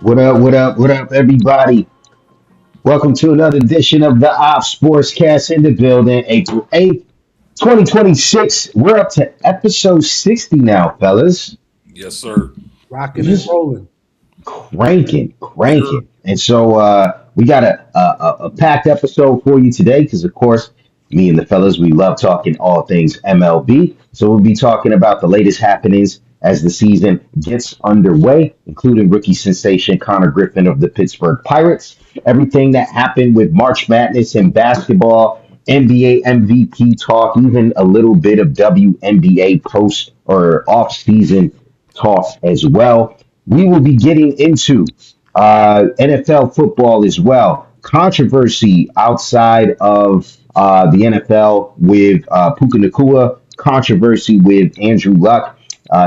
What up, what up, what up, everybody? Welcome to another edition of the Opps SportsCast in the building, April 8th, 2026. We're up to episode 60 now, fellas. Yes, sir. We're Rocking and just rolling. cranking. And so we got a packed episode for you today because, of course, me and the fellas, we love talking all things MLB. So we'll be talking about the latest happenings as the season gets underway, including rookie sensation Connor Griffin of the Pittsburgh Pirates, everything that happened with March Madness and basketball, NBA MVP talk, even a little bit of WNBA post or off season talk as well. We will be getting into NFL football as well. Controversy outside of the NFL with Puka Nakua, controversy with Andrew Luck,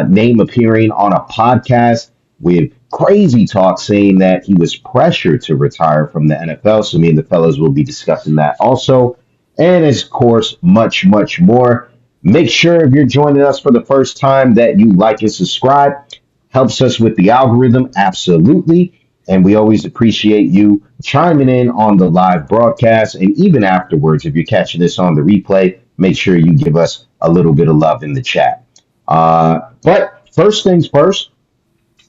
name appearing on a podcast with crazy talk saying that he was pressured to retire from the NFL. So me and the fellows will be discussing that also. And of course, much more. Make sure if you're joining us for the first time that you like and subscribe. Helps us with the algorithm, absolutely. And we always appreciate you chiming in on the live broadcast. And even afterwards, if you're catching this on the replay, make sure you give us a little bit of love in the chat. But first things first,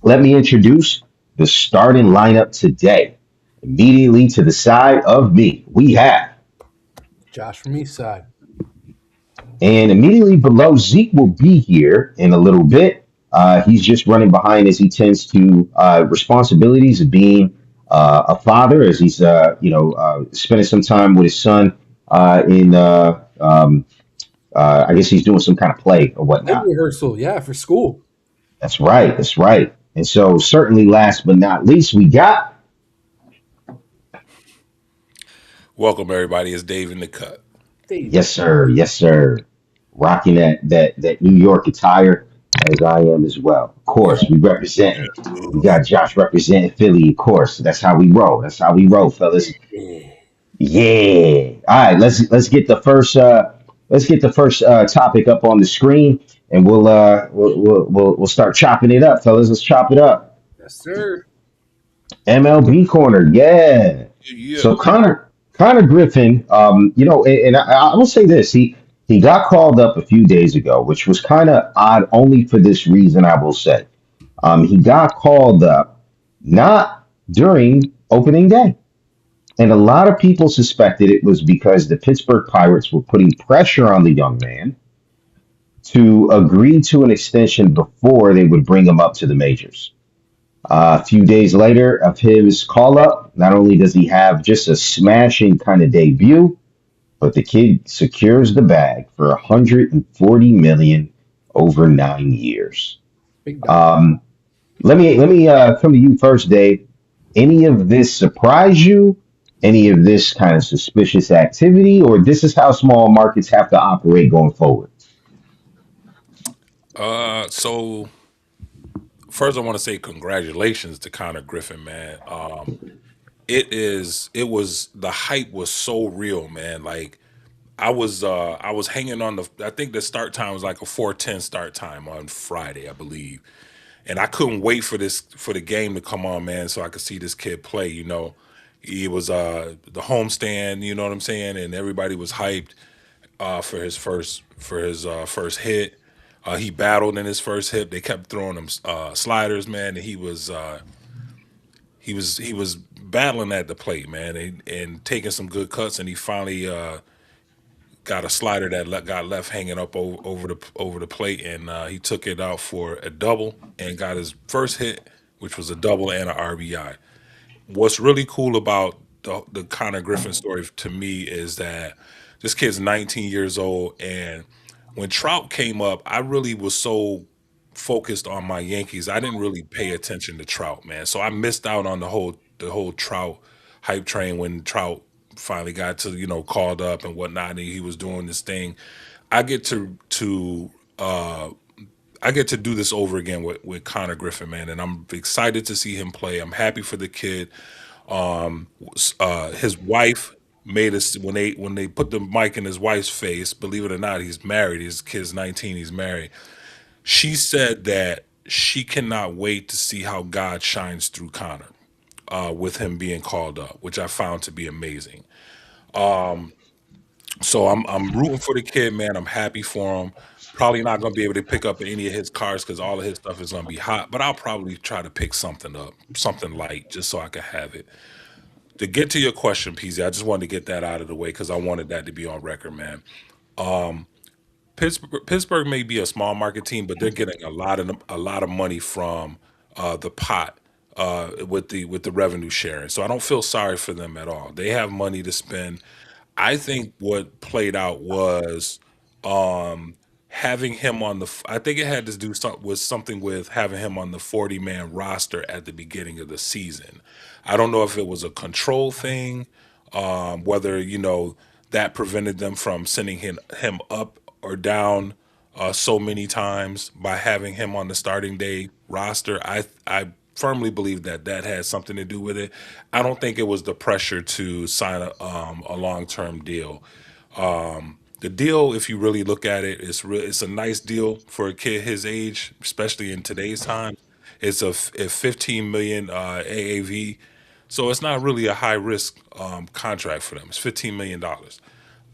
let me introduce the starting lineup today. Immediately to the side of me, we have, Josh from East Side. and immediately below Zeke will be here in a little bit. He's just running behind as he tends to responsibilities of being a father, as he's spending some time with his son in I guess he's doing some kind of play or Play whatnot. rehearsal, yeah, for school. That's right. That's right. And so, certainly, last but not least, we got. Welcome, everybody. It's Dave in the cut. Dave. Yes, sir. Yes, sir. Rocking that New York attire as I am as well. Of course, we represent. We got Josh representing Philly. Of course, that's how we roll. That's how we roll, fellas. Yeah. Yeah. All right. Let's get the first. Let's get the first topic up on the screen, and we'll start chopping it up, fellas. Let's chop it up. Yes, sir. MLB corner. Yeah. Yeah. So Connor Griffin, and I will say this, he got called up a few days ago, which was kind of odd only for this reason, I will say. He got called up not during opening day. And a lot of people suspected it was because the Pittsburgh Pirates were putting pressure on the young man to agree to an extension before they would bring him up to the majors. A few days later of his call up, not only does he have just a smashing kind of debut, but the kid secures the bag for 140 million over 9 years. Big dog. Let me come to you first, Dave. Any of this surprise you? Any of this kind of suspicious activity, or this is how small markets have to operate going forward? So first, I want to say congratulations to Connor Griffin, man. It was the hype was so real, man. Like I was hanging on the. I think the start time was like a 4:10 start time on Friday, I believe, and I couldn't wait for the game to come on, man, so I could see this kid play. He was the homestand, you know what I'm saying, and everybody was hyped for his first hit. He battled in his first hit. They kept throwing him sliders, man, and he was battling at the plate, man, and taking some good cuts, and he finally got a slider that got left hanging up over the plate, and he took it out for a double and got his first hit, which was a double and an RBI. What's really cool about the Connor Griffin story to me is that this kid's 19 years old, and when Trout came up, I really was so focused on my Yankees, I didn't really pay attention to Trout, man. So I missed out on the whole Trout hype train when Trout finally got to called up and whatnot, and he was doing this thing. I get to I get to do this over again with Connor Griffin, man, and I'm excited to see him play. I'm happy for the kid. His wife made us when they put the mic in his wife's face. Believe it or not, he's married. His kid's 19. He's married. She said that she cannot wait to see how God shines through Connor. with him being called up, which I found to be amazing. So I'm rooting for the kid, man. I'm happy for him. Probably not gonna be able to pick up any of his cards because all of his stuff is gonna be hot. But I'll probably try to pick something up, something light, just so I can have it. To get to your question, PZ, I just wanted to get that out of the way because I wanted that to be on record, man. Pittsburgh may be a small market team, but they're getting a lot of money from the pot with the revenue sharing. So I don't feel sorry for them at all. They have money to spend. I think what played out was having him on the. I think it had to do something with having him on the 40-man roster at the beginning of the season. I don't know if it was a control thing, whether that prevented them from sending him up or down so many times by having him on the starting day roster. I firmly believe that had something to do with it. I don't think it was the pressure to sign a long term deal. The deal, if you really look at it, it's a nice deal for a kid his age, especially in today's time. It's a 15 million AAV, so it's not really a high risk contract for them. It's $15 million.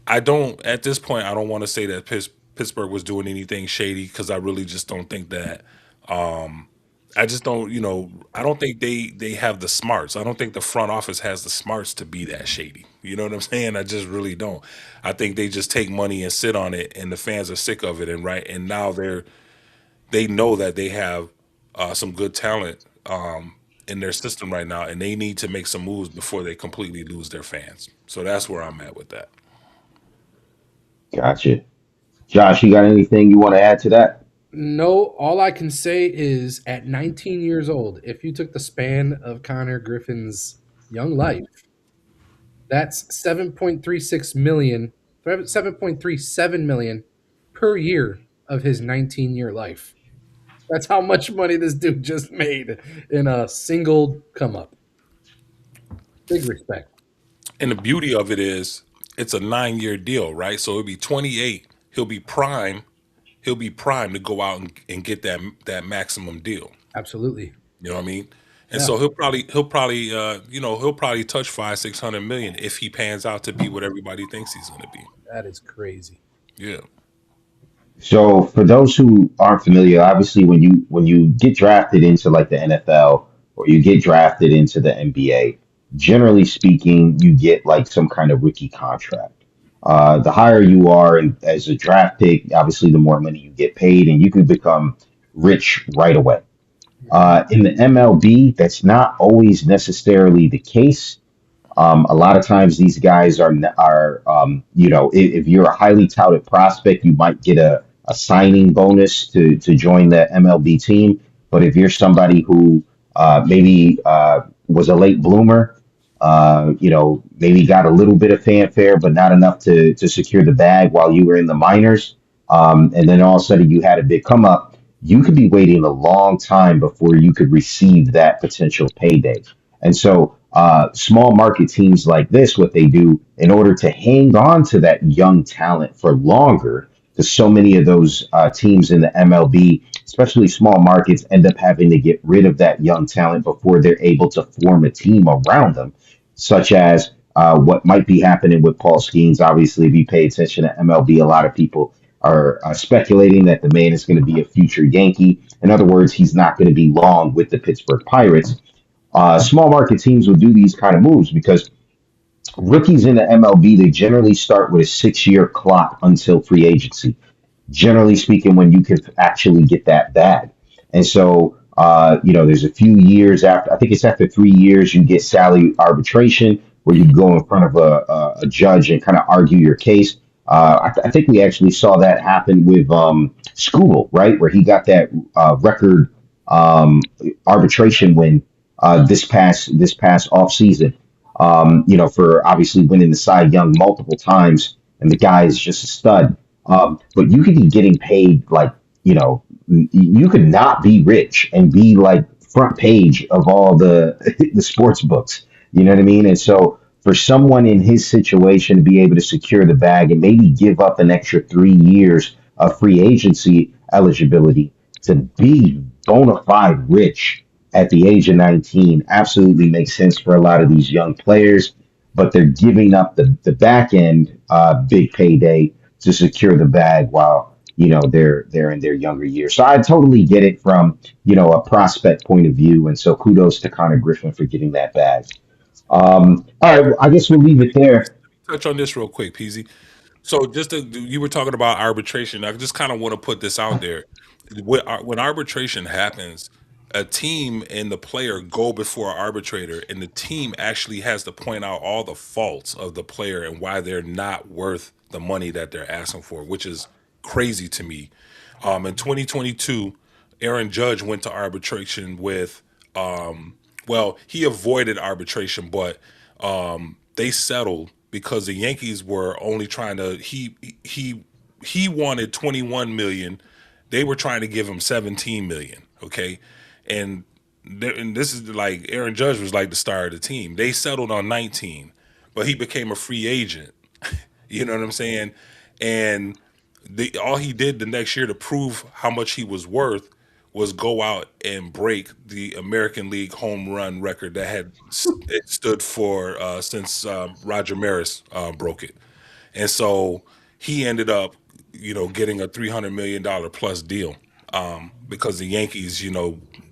I don't at this point. I don't want to say that Pittsburgh was doing anything shady because I really just don't think that. I just don't. I don't think they have the smarts. I don't think the front office has the smarts to be that shady. You know what I'm saying? I just really don't. I think they just take money and sit on it, and the fans are sick of it. And now they know that they have some good talent in their system right now, and they need to make some moves before they completely lose their fans. So that's where I'm at with that. Gotcha. Josh, you got anything you want to add to that? No, all I can say is at 19 years old, if you took the span of Connor Griffin's young life, that's 7.36 million, 7.37 million per year of his 19-year life. That's how much money this dude just made in a single come up. Big respect. And the beauty of it is it's a 9-year deal, right? So it'll be 28. He'll be prime to go out and get that maximum deal. Absolutely. You know what I mean? And Yeah, so he'll probably touch 500-600 million if he pans out to be what everybody thinks he's gonna be. that is crazy. Yeah. So for those who aren't familiar, obviously when you get drafted into like the NFL or you get drafted into the NBA, generally speaking, you get like some kind of rookie contract. The higher you are and as a draft pick, obviously the more money you get paid, and you can become rich right away. In the MLB, that's not always necessarily the case. A lot of times these guys are if you're a highly touted prospect, you might get a signing bonus to join the MLB team. But if you're somebody who maybe was a late bloomer, maybe got a little bit of fanfare, but not enough to secure the bag while you were in the minors, and then all of a sudden you had a big come up, you could be waiting a long time before you could receive that potential payday. And so, small market teams like this, what they do in order to hang on to that young talent for longer, because so many of those teams in the MLB, especially small markets, end up having to get rid of that young talent before they're able to form a team around them, such as what might be happening with Paul Skeens. Obviously, if you pay attention to MLB, a lot of people are speculating that the man is going to be a future Yankee. In other words, he's not going to be long with the Pittsburgh Pirates. Small market teams will do these kind of moves because rookies in the MLB, they generally start with a 6 year clock until free agency, generally speaking, when you can actually get that bag. And so, there's a few years after, I think it's after 3 years, you get salary arbitration where you go in front of a judge and kind of argue your case. I think we actually saw that happen with School, right? Where he got that record arbitration win this past off season. For obviously winning the Cy Young multiple times, and the guy is just a stud. But you could be getting paid like, you could not be rich and be like front page of all the the sports books. You know what I mean? And so for someone in his situation to be able to secure the bag and maybe give up an extra 3 years of free agency eligibility to be bona fide rich at the age of 19 absolutely makes sense for a lot of these young players, but they're giving up the back end big payday to secure the bag while they're in their younger years. So I totally get it from a prospect point of view, and so kudos to Connor Griffin for getting that bag. All right, well, I guess we'll leave it there. Touch on this real quick, PZ. So you were talking about arbitration. I just kind of want to put this out there. When arbitration happens, a team and the player go before an arbitrator, and the team actually has to point out all the faults of the player and why they're not worth the money that they're asking for, which is crazy to me. In 2022, Aaron Judge went to arbitration with, well, he avoided arbitration, but they settled because the Yankees were only trying to he wanted 21 million. They were trying to give him 17 million. Okay, and and this is like Aaron Judge was like the star of the team. They settled on 19, but he became a free agent. You know what I'm saying? And all he did the next year to prove how much he was worth was go out and break the American League home run record that had it stood for since Roger Maris broke it. And so he ended up, getting a $300 million plus deal because the Yankees,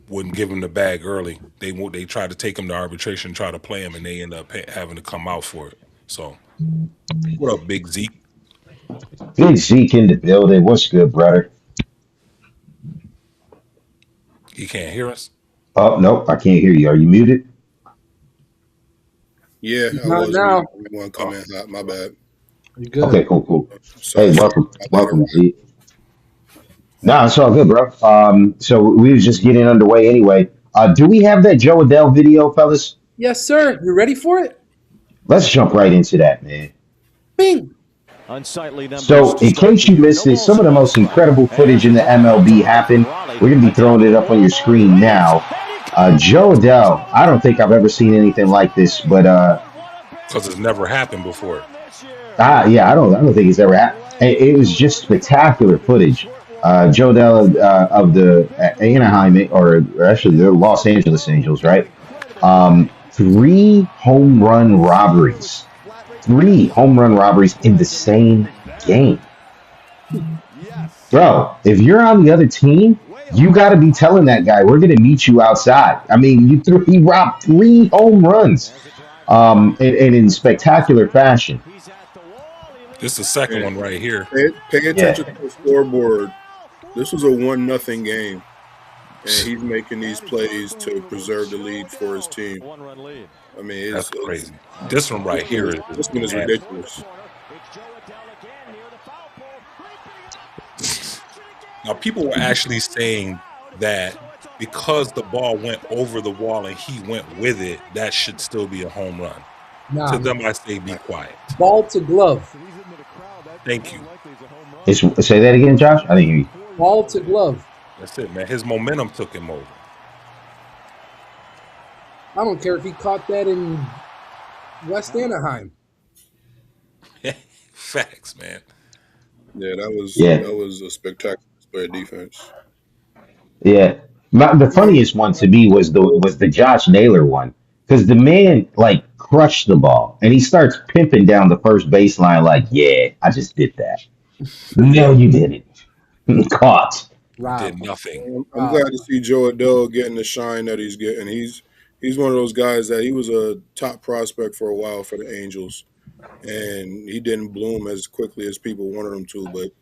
wouldn't give him the bag early. They tried to take him to arbitration, try to play him, and they end up having to come out for it. So, what up, Big Zeke? Big Zeke in the building. What's good, brother? He can't hear us. Oh, nope, I can't hear you. Are you muted? Yeah, I Not was muted. now. I didn't want to come in hot. My bad. You good? Okay, cool, cool. Sorry, Hey, sorry welcome, about that. welcome, Zeke. No, it's all good, bro. So we was just getting underway anyway. Do we have that Joe Adele video, fellas? Yes, sir. You ready for it? Let's jump right into that, man. Bing. Unsightly numbers So, to in start case the you year. missed No this, balls some of in the one most strike. incredible And footage in the the ground out to MLB right for happened. Raleigh. We're going to be A down throwing it low up on ball your over the screen fence. now. And he comes Joe in to Adele, I don't think I've ever seen anything like this, but Because it's never happened before. yeah, I don't think it's ever happened. It was just spectacular footage. Joe Dell of the Anaheim, or actually the Los Angeles Angels, right? Three home run robberies, three home run robberies in the same game, bro. If you're on the other team, you got to be telling that guy, "We're going to meet you outside." I mean, he robbed three home runs, and in spectacular fashion. This is the second And one right here. pay Yeah. attention to the scoreboard. This was a 1-0 game, and he's making these plays to preserve the lead for his team. I mean, That's crazy. This one right here is this one is nasty. ridiculous. Now, people were actually saying that because the ball went over the wall and he went with it, that should still be a home run. Nah, To man. them, I say be quiet. Ball to glove. Thank you. Say that again, Josh. I didn't hear you. Ball to glove. That's it, man. His momentum took him over. I don't care if he caught that in West Anaheim. Facts, man. Yeah, Yeah, that was a spectacular display of defense. yeah. The funniest one to me was the Josh Naylor one because the man like crushed the ball and he starts pimping down the first baseline like, "Yeah, I just did that." No, you didn't. Caught. Did Rob. nothing. I'm glad to see Joe Adele getting the shine that he's getting. He's one of those guys that he was a top prospect for a while for the Angels, and he didn't bloom as quickly as people wanted him to. But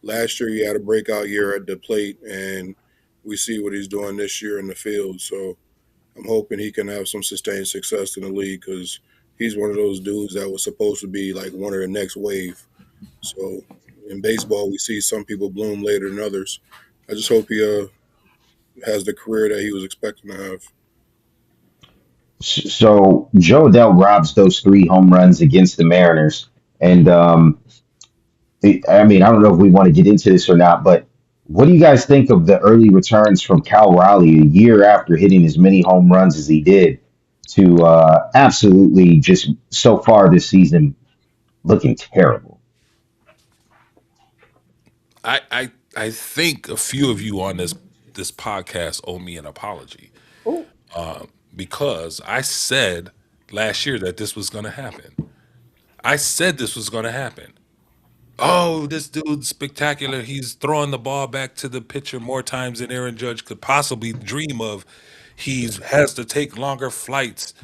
last year he had a breakout year at the plate, and we see what he's doing this year in the field. So I'm hoping he can have some sustained success in the league because he's one of those dudes that was supposed to be like one of the next wave. So in baseball, we see some people bloom later than others. I just hope he has the career that he was expecting to have. So Joe Dell robs those three home runs against the Mariners, and I mean, I don't know if we want to get into this or not, but what do you guys think of the early returns from Cal Raleigh a year after hitting as many home runs as he did to absolutely just so far this season looking terrible? I think a few of you on this podcast owe me an apology. Oh, because I said last year that this was going to happen. I said this was going to happen. Oh, this dude's spectacular. He's throwing the ball back to the pitcher more times than Aaron Judge could possibly dream of. He's has to take longer flights.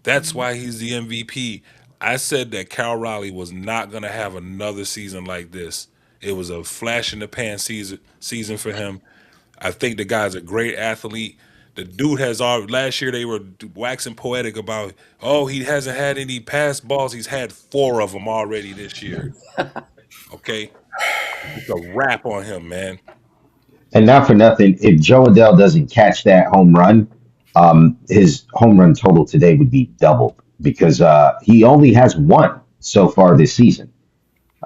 That's why he's the MVP. I said that Cal Raleigh was not going to have another season like this. It was a flash in the pan season for him. I think the guy's a great athlete. The dude has all last year they were waxing poetic about, oh, he hasn't had any pass balls. He's had four of them already this year. Okay, it's a wrap on him, man. And not for nothing, if Joe Adell doesn't catch that home run, his home run total today would be doubled because he only has one so far this season.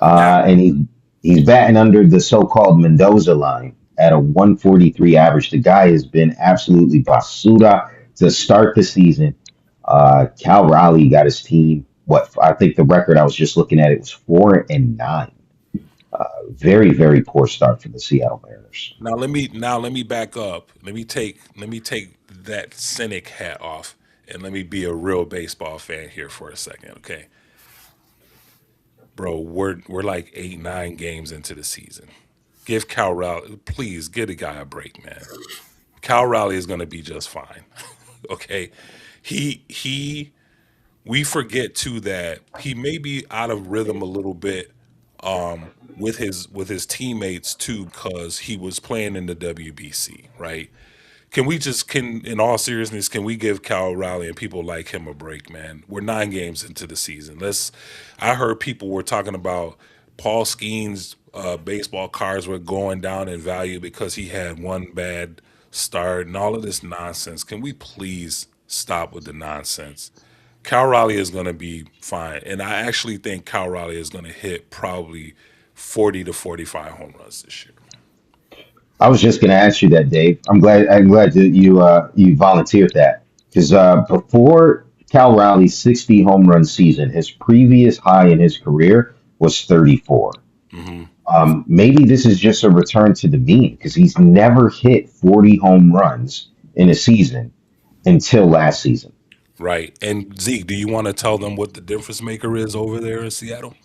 Now, And he's batting under the so-called Mendoza line at a 143 average. The guy has been absolutely basura to start the season. Cal Raleigh got his team. What I think the record I was just looking at it was 4-9. Very very poor start for the Seattle Mariners. now let me back up. Let me take that cynic hat off and let me be a real baseball fan here for a second, okay? Bro, we're like 8, 9 games into the season. Give Cal Raleigh, please give the guy a break, man. Cal Raleigh is gonna be just fine. Okay. He we forget too that he may be out of rhythm a little bit with his teammates too, because he was playing in the WBC, right? Can we just can in all seriousness, can we give Cal Riley and people like him a break, man? We're 9 games into the season. Let's I heard people were talking about Paul Skeens baseball cards were going down in value because he had one bad start and all of this nonsense. Can we please stop with the nonsense? Cal Raleigh is going to be fine. And I actually think Cal Raleigh is going to hit probably 40 to 45 home runs this year. I was just going to ask you that, Dave. I'm glad that you volunteered that because before Cal Riley's 60 home run season, his previous high in his career was 34. Hmm. Maybe this is just a return to the mean because he's never hit 40 home runs in a season until last season. Right. And Zeke, do you want to tell them what the difference maker is over there in Seattle?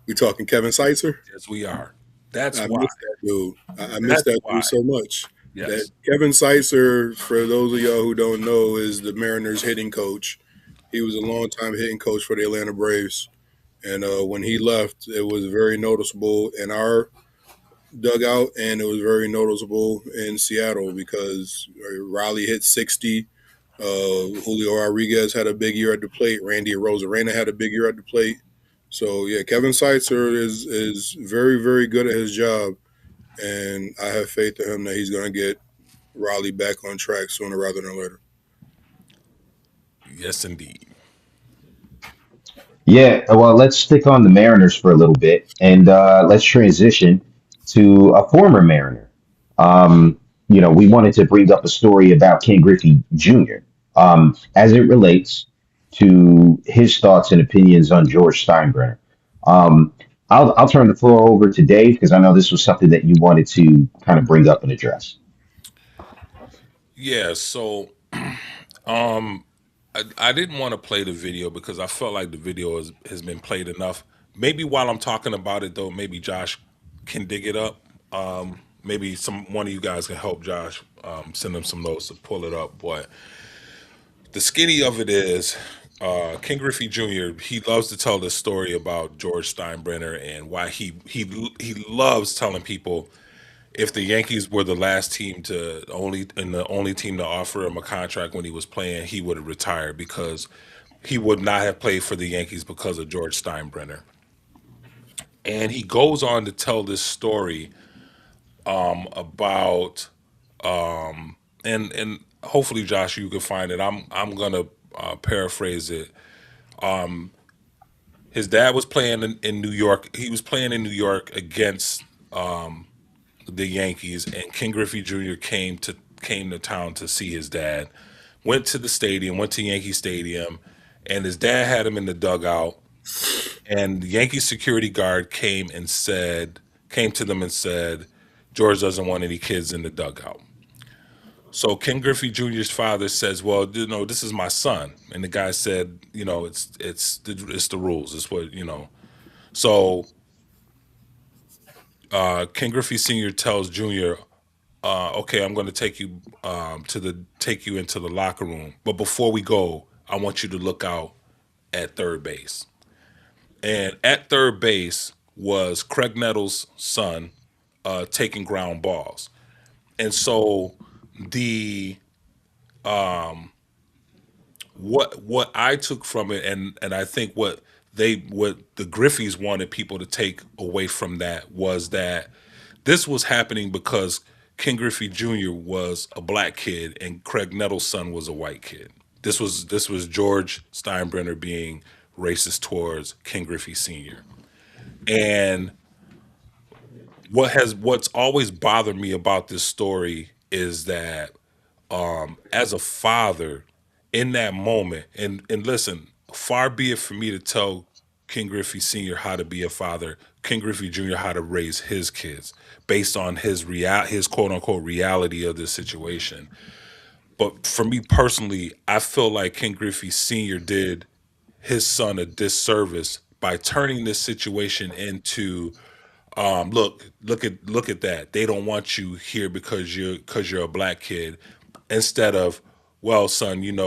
We talking Kevin Seitzer? Yes, we are. That's I why. miss that dude. I miss That's that dude why. so much. That Yes. Kevin Seitzer, for those of y'all who don't know, is the Mariners hitting coach. He was a longtime hitting coach for the Atlanta Braves, and when he left, it was very noticeable in our dugout, and it was very noticeable in Seattle because Riley hit 60. Julio Rodriguez had a big year at the plate. Randy Rosarena had a big year at the plate. So yeah, Kevin Seitzer is very very good at his job, and I have faith in him that he's going to get Raleigh back on track sooner rather than later. Yes, indeed. Yeah, well, let's stick on the Mariners for a little bit, and let's transition to a former Mariner. We wanted to bring up a story about Ken Griffey Jr. As it relates to his thoughts and opinions on George Steinbrenner. Um, I'll turn the floor over to Dave because I know this was something that you wanted to kind of bring up and address. Yeah, so I didn't want to play the video because I felt like the video has been played enough. Maybe while I'm talking about it though, maybe Josh can dig it up. Maybe some one of you guys can help Josh send him some notes to pull it up. But the skinny of it is King Griffey Jr. He loves to tell this story about George Steinbrenner and why he loves telling people if the Yankees were the last team to only and the only team to offer him a contract when he was playing, he would have retired because he would not have played for the Yankees because of George Steinbrenner. And he goes on to tell this story about and hopefully Josh you can find it. I'm gonna paraphrase it. His dad was playing in New York. He was playing in New York against the Yankees, and Ken Griffey Jr. came to town to see his dad. Went to the stadium, went to Yankee Stadium, and his dad had him in the dugout. And the Yankee security guard came to them and said, George doesn't want any kids in the dugout. So Ken Griffey Jr.'s father says, "Well, this is my son," and the guy said, it's the rules. It's what you know." So Ken Griffey Sr. tells Jr., "Okay, I'm going to take you into the locker room, but before we go, I want you to look out at third base." And at third base was Craig Nettles' son, taking ground balls. And so the what I took from it, and I think what the Griffeys wanted people to take away from that was that this was happening because Ken Griffey Jr. was a black kid and Craig Nettles' son was a white kid. This was George Steinbrenner being racist towards Ken Griffey Sr. And what's always bothered me about this story is that, as a father, in that moment, and listen, far be it for me to tell King Griffey Sr. how to be a father, King Griffey Jr. how to raise his kids based on his quote unquote reality of the situation. But for me personally, I feel like King Griffey Sr. did his son a disservice by turning this situation into, look at that. They don't want you here because you're a black kid, instead of, well, son, these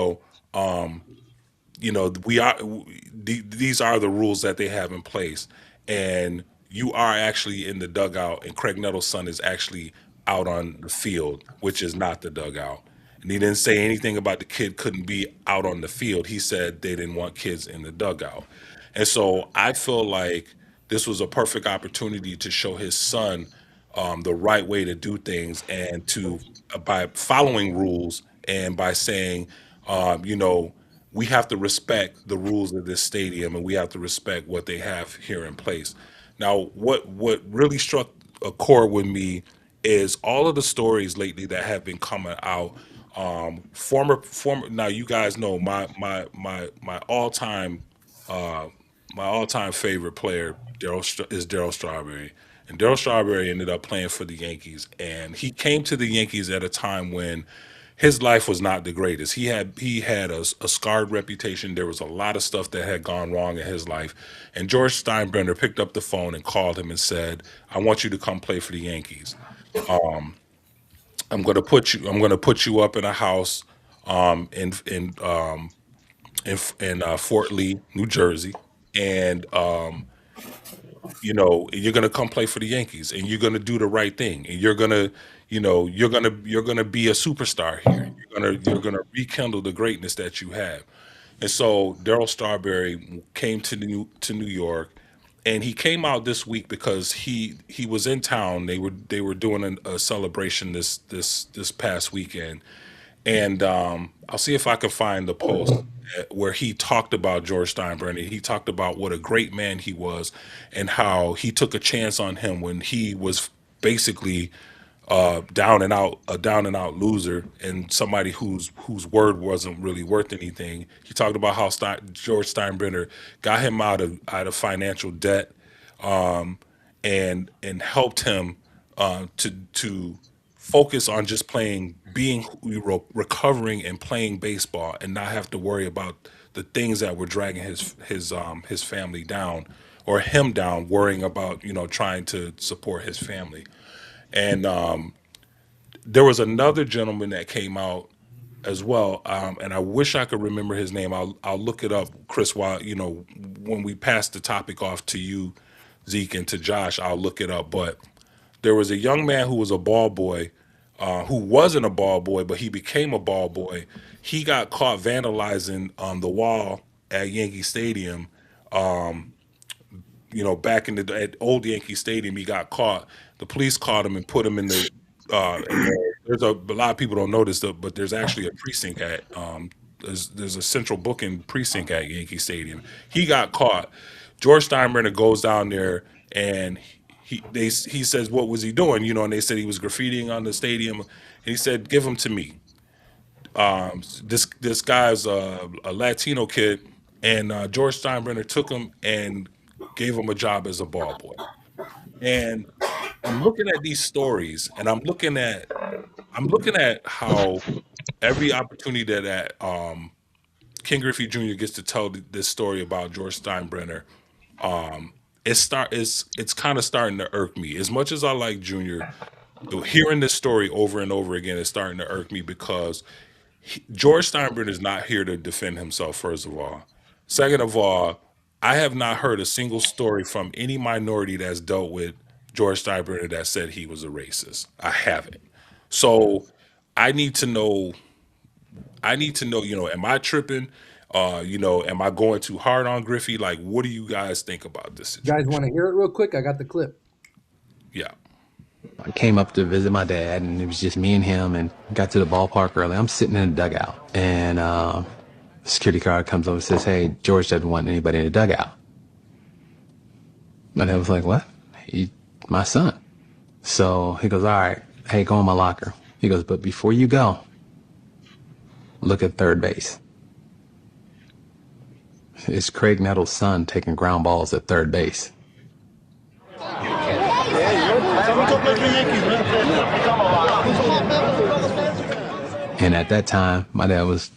are the rules that they have in place, and you are actually in the dugout, and Craig Nettles' son is actually out on the field, which is not the dugout. And he didn't say anything about the kid couldn't be out on the field. He said they didn't want kids in the dugout. And so I feel like this was a perfect opportunity to show his son, the right way to do things, and to, by following rules and by saying, we have to respect the rules of this stadium and we have to respect what they have here in place. Now, what really struck a chord with me is all of the stories lately that have been coming out. Former now, you guys know my all time favorite player, is Daryl Strawberry. And Daryl Strawberry ended up playing for the Yankees, and he came to the Yankees at a time when his life was not the greatest. He had a scarred reputation. There was a lot of stuff that had gone wrong in his life, and George Steinbrenner picked up the phone and called him and said, "I want you to come play for the Yankees. I'm going to put you up in a house, in Fort Lee, New Jersey, and you're gonna come play for the Yankees, and you're gonna do the right thing, and you're gonna be a superstar here. You're gonna rekindle the greatness that you have." And so Daryl Strawberry came to New York, and he came out this week because he was in town. They were doing a celebration this past weekend, and I'll see if I can find the post, where he talked about George Steinbrenner. He talked about what a great man he was, and how he took a chance on him when he was basically, a down and out loser, and somebody whose word wasn't really worth anything. He talked about how George Steinbrenner got him out of financial debt, and helped him, to focus on just playing, recovering and playing baseball, and not have to worry about the things that were dragging his family down, or him down, worrying about, trying to support his family. And there was another gentleman that came out as well, and I wish I could remember his name. I'll look it up, Chris. While when we pass the topic off to you, Zeke, and to Josh, I'll look it up. But there was a young man who was a ball boy, who wasn't a ball boy, but he became a ball boy. He got caught vandalizing on the wall at Yankee Stadium. Back in at old Yankee Stadium, he got caught. The police caught him and put him in the. There's a lot of people don't know this, but there's actually a precinct at, there's a central booking precinct at Yankee Stadium. He got caught. George Steinbrenner goes down there, and he says, what was he doing? And they said he was graffitiing on the stadium. And he said, give him to me. This guy's a Latino kid, and George Steinbrenner took him and gave him a job as a ball boy. And I'm looking at these stories, and I'm looking at I'm looking at how every opportunity King Griffey Jr. gets to tell this story about George Steinbrenner, it's kind of starting to irk me. As much as I like Junior, hearing this story over and over again is starting to irk me because George Steinbrenner is not here to defend himself, first of all. Second of all, I have not heard a single story from any minority that's dealt with George Steinbrenner that said he was a racist. I haven't. So I need to know. Am I tripping? Am I going too hard on Griffey? Like, what do you guys think about this You guys situation? want to hear it real quick? I got the clip. Yeah. I came up to visit my dad, and it was just me and him, and got to the ballpark early. I'm sitting in the dugout, and security guard comes over and says, "Hey, George doesn't want anybody in the dugout." My dad was like, "What? He's my son." So he goes, "All right, hey, go in my locker." He goes, "But before you go, look at third base. It's Craig Nettles' son taking ground balls at third base." And at that time, my dad was,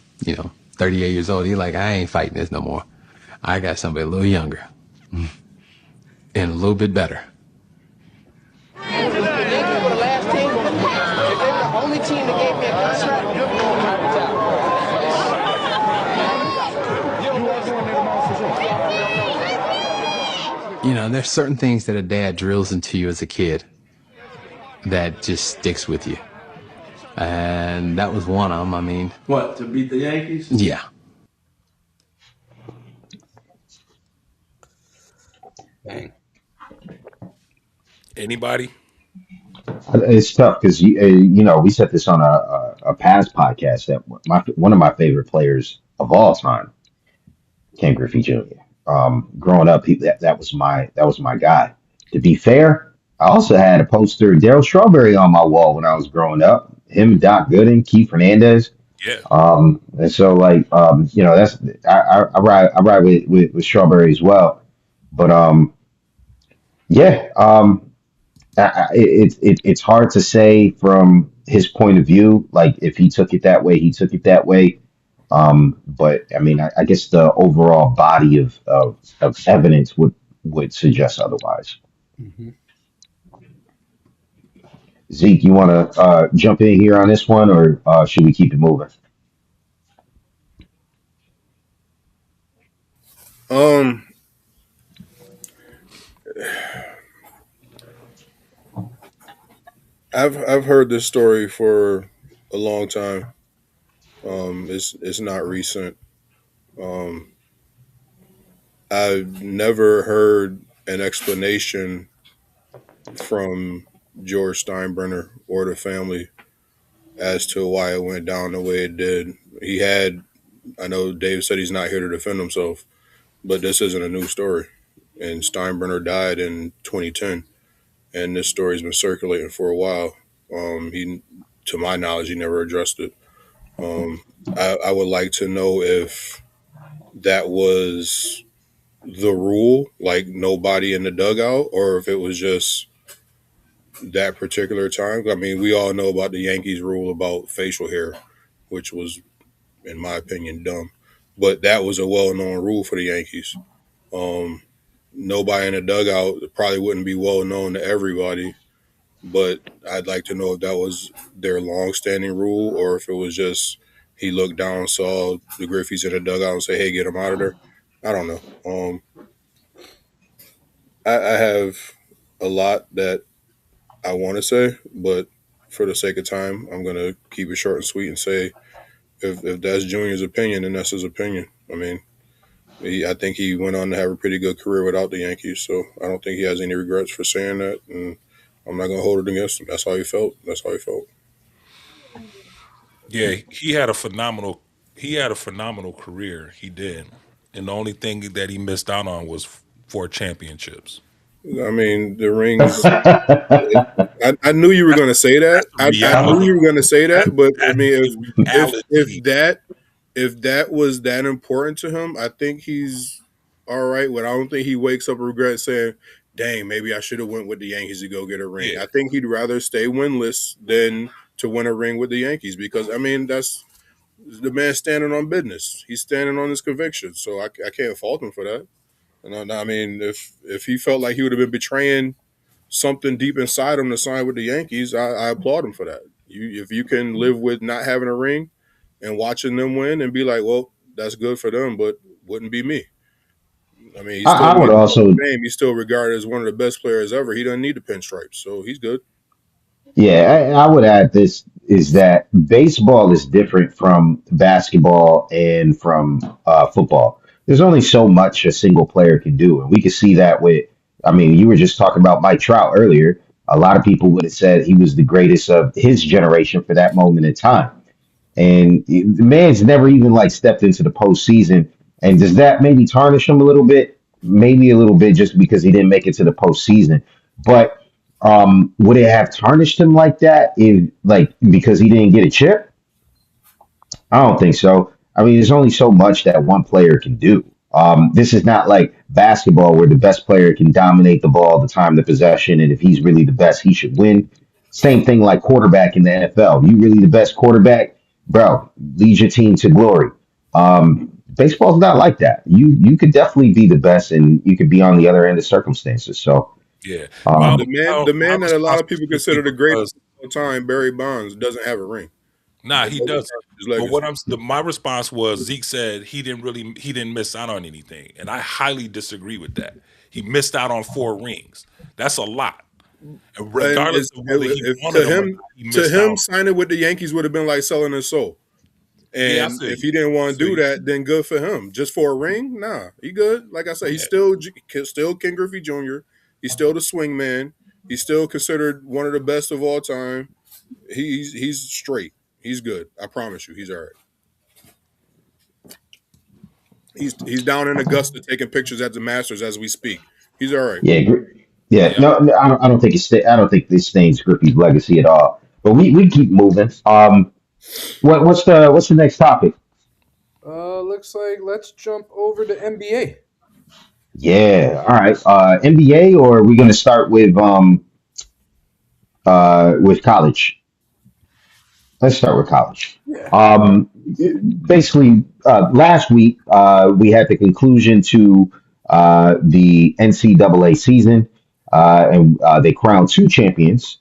38 years old. He like, "I ain't fighting this no more. I got somebody a little younger and a little bit better." There's certain things that a dad drills into you as a kid that just sticks with you. And that was one of them. I mean, What, to beat the Yankees? yeah. Bang. Anybody? It's tough because we said this on a past podcast that one of my favorite players of all time, Ken Griffey Jr. Growing up, that was my guy. To be fair, I also had a poster of Darryl Strawberry on my wall when I was growing up. Him, Doc Gooden, Keith Hernandez. Yeah. And so that's I ride with Strawberry as well. But yeah. It's hard to say from his point of view. Like if he took it that way, he took it that way. But I mean, I guess the overall body of evidence would suggest otherwise. Mm-hmm. Zeke, you want to jump in here on this one, or should we keep it moving? Um, I've heard this story for a long time. It's not recent. Um, I've never heard an explanation from George Steinbrenner or the family as to why it went down the way it did. I know Dave said he's not here to defend himself, but this isn't a new story. And Steinbrenner died in 2010, and this story's been circulating for a while. To my knowledge, he never addressed it. I would like to know if that was the rule, like nobody in the dugout, or if it was just that particular time. I mean, we all know about the Yankees rule about facial hair, which was, in my opinion, dumb. But that was a well-known rule for the Yankees. Um, Nobody in the dugout probably wouldn't be well known to everybody, but I'd like to know if that was their long-standing rule or if it was just he looked down, saw the Griffies in the dugout, and say, "Hey, get them out of there." I don't know. I have a lot that I want to say, but for the sake of time, I'm gonna keep it short and sweet and say if that's Junior's opinion, then that's his opinion. I mean, I think he went on to have a pretty good career without the Yankees, so I don't think he has any regrets for saying that, and I'm not gonna hold it against him. That's how he felt. That's how he felt. Yeah, he had a phenomenal career. He did. And the only thing that he missed out on was 4 championships. I mean, the rings. I knew you were going to say that. That's the I knew reality. you were going to say That, that. But I that's mean, the reality. if that was that important to him, I think he's all right. But I don't think he wakes up regret saying, "Dang, maybe I should have went with the Yankees to go get a ring." Yeah. I think he'd rather stay winless than to win a ring with the Yankees because I mean that's the man standing on business. He's standing on his conviction, so I can't fault him for that. And I mean, if he felt like he would have been betraying something deep inside him to sign with the Yankees, I applaud him for that. If you can live with not having a ring and watching them win and be like, well, that's good for them, but wouldn't be me. I mean, he's still I made would the Hall of also, Fame. He's still regarded as one of the best players ever. He doesn't need the pinstripes, so he's good. yeah, I would add this is that baseball is different from basketball and from football. There's only so much a single player can do, and we could see that with. I mean, you were just talking about Mike Trout earlier. A lot of people would have said he was the greatest of his generation for that moment in time. And the man's never even like stepped into the postseason. And does that maybe tarnish him a little bit? Maybe a little bit, just because he didn't make it to the postseason. But would it have tarnished him like that if like because he didn't get a chip? I don't think so. I mean, there's only so much that one player can do. This is not like basketball where the best player can dominate the ball the time the possession, and if he's really the best, he should win. Same thing like quarterback in the NFL. You really the best quarterback, bro, lead your team to glory. Baseball's not like that. You could definitely be the best, and you could be on the other end of circumstances. So, Yeah, my um, The my man that a lot response of was people simply consider the greatest because of all time, Barry Bonds, doesn't have a ring. nah, That he doesn't doesn't. hurt his But what legacy. my response was Zeke said he didn't miss out on anything, and I highly disagree with that. He missed out on 4 rings. That's a lot, and And regardless of whether he if wanted them or not, he to missed him out. signing with the Yankees would have been like selling his soul. Yeah, I And see if you. he didn't I want to see do you. that, then good for him. Just for a ring, nah, he good. Like I said, he's Yeah, still Ken Griffey Jr. He's still the swing man. He's still considered one of the best of all time. He's straight. He's good. I promise you, he's all right. He's down in Augusta taking pictures at the Masters as we speak. He's all right. yeah, yeah. yeah. No, no, I don't think I don't think this stains Griffey's legacy at all. But we keep moving. What's the next topic? Looks like let's jump over to NBA. Yeah, all right. NBA, or are we going to start with college? Let's start with college. Yeah. Um, Basically, last week we had the conclusion to the NCAA season, and they crowned two champions.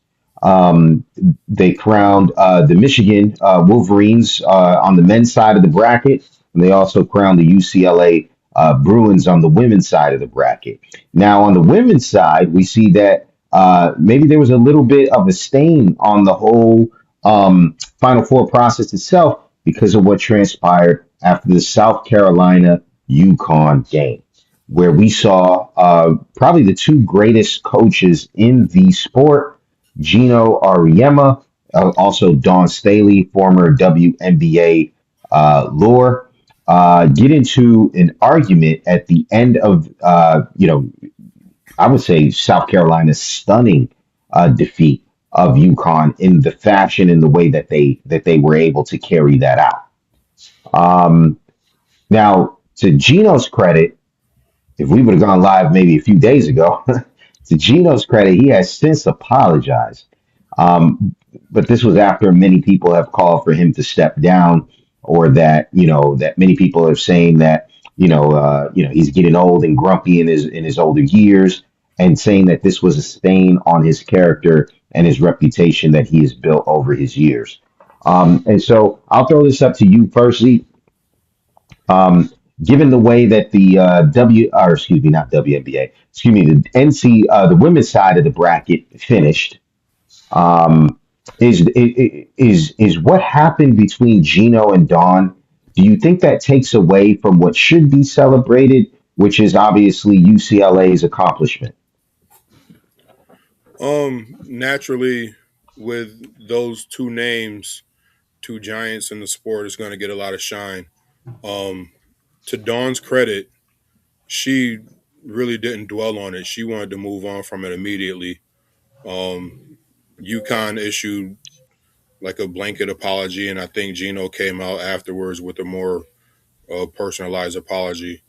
They crowned the Michigan Wolverines on the men's side of the bracket, and they also crowned the UCLA Bruins on the women's side of the bracket. Now, on the women's side, we see that maybe there was a little bit of a stain on the whole Final Four process itself because of what transpired after the South Carolina UConn game, where we saw probably the two greatest coaches in the sport, Gino Auriemma, also Dawn Staley, former WNBA lore, get into an argument at the end of, I would say South Carolina's stunning defeat of UConn in the fashion and the way that they were able to carry that out. Um, Now, to Gino's credit, if we would have gone live maybe a few days ago, to Gino's credit, he has since apologized. But this was after many people have called for him to step down, or that that many people are saying that he's getting old and grumpy in his older years, and saying that this was a stain on his character and his reputation that he has built over his years. And so I'll throw this up to you firstly. Um, Given the way that the or excuse me, not WNBA, excuse me, the the women's side of the bracket finished, um, is what happened between Gino and Dawn? Do you think that takes away from what should be celebrated, which is obviously UCLA's accomplishment? Naturally, with those two names, two giants in the sport, is going to get a lot of shine. Um, to Dawn's credit, she really didn't dwell on it. She wanted to move on from it immediately. UConn issued like a blanket apology, and I think Gino came out afterwards with a more personalized apology.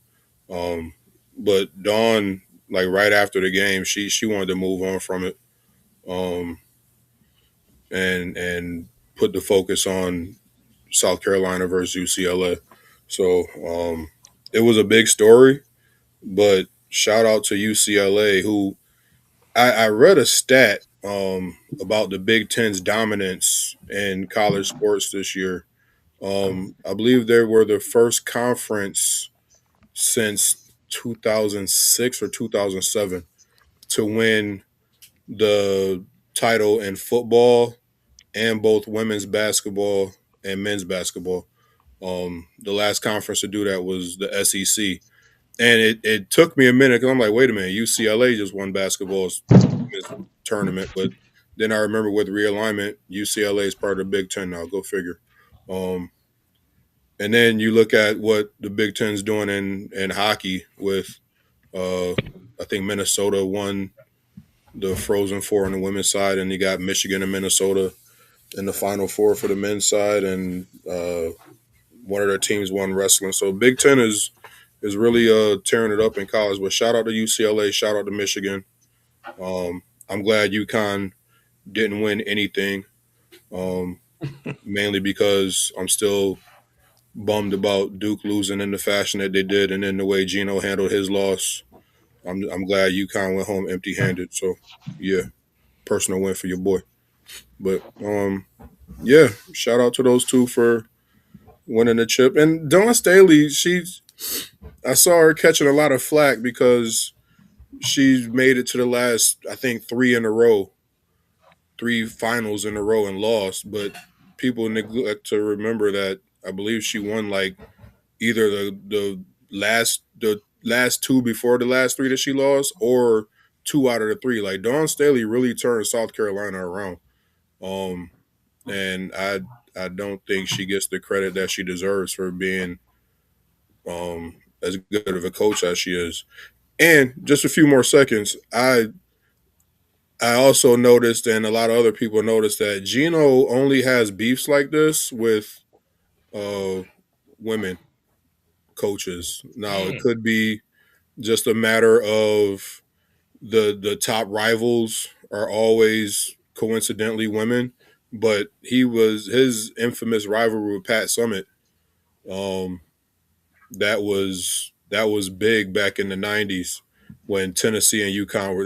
Um, but Dawn, like right after the game, she wanted to move on from it. Um, and put the focus on South Carolina versus UCLA. So it was a big story, but shout out to UCLA, who I read a stat about the Big Ten's dominance in college sports this year. I believe they were the first conference since 2006 or 2007 to win the title in football and both women's basketball and men's basketball. The last conference to do that was the SEC. And it took me a minute because I'm like, wait a minute, UCLA just won basketball's tournament. But then I remember with realignment, UCLA is part of the Big Ten now. Go figure. Um, and then you look at what the Big Ten's doing in hockey with, I think Minnesota won the Frozen Four on the women's side, and you got Michigan and Minnesota in the Final Four for the men's side, and one of their teams won wrestling. So Big Ten is really tearing it up in college. But shout out to UCLA, shout out to Michigan. I'm glad UConn didn't win anything, mainly because I'm still bummed about Duke losing in the fashion that they did, and then the way Gino handled his loss. I'm glad UConn went home empty-handed. So yeah, personal win for your boy. But yeah, shout out to those two for winning the chip. And Dawn Staley, I saw her catching a lot of flack because she's made it to the last, I think, three finals in a row and lost. But people neglect to remember that I believe she won like either the last two before the last three that she lost, or two out of the three. Like Dawn Staley really turned South Carolina around. And I don't think she gets the credit that she deserves for being as good of a coach as she is. And just a few more seconds, I also noticed, and a lot of other people noticed, that Gino only has beefs like this with women coaches. Now it could be just a matter of the top rivals are always coincidentally women, but his infamous rivalry with Pat Summitt. Um, that was big back in the '90s when Tennessee and UConn were.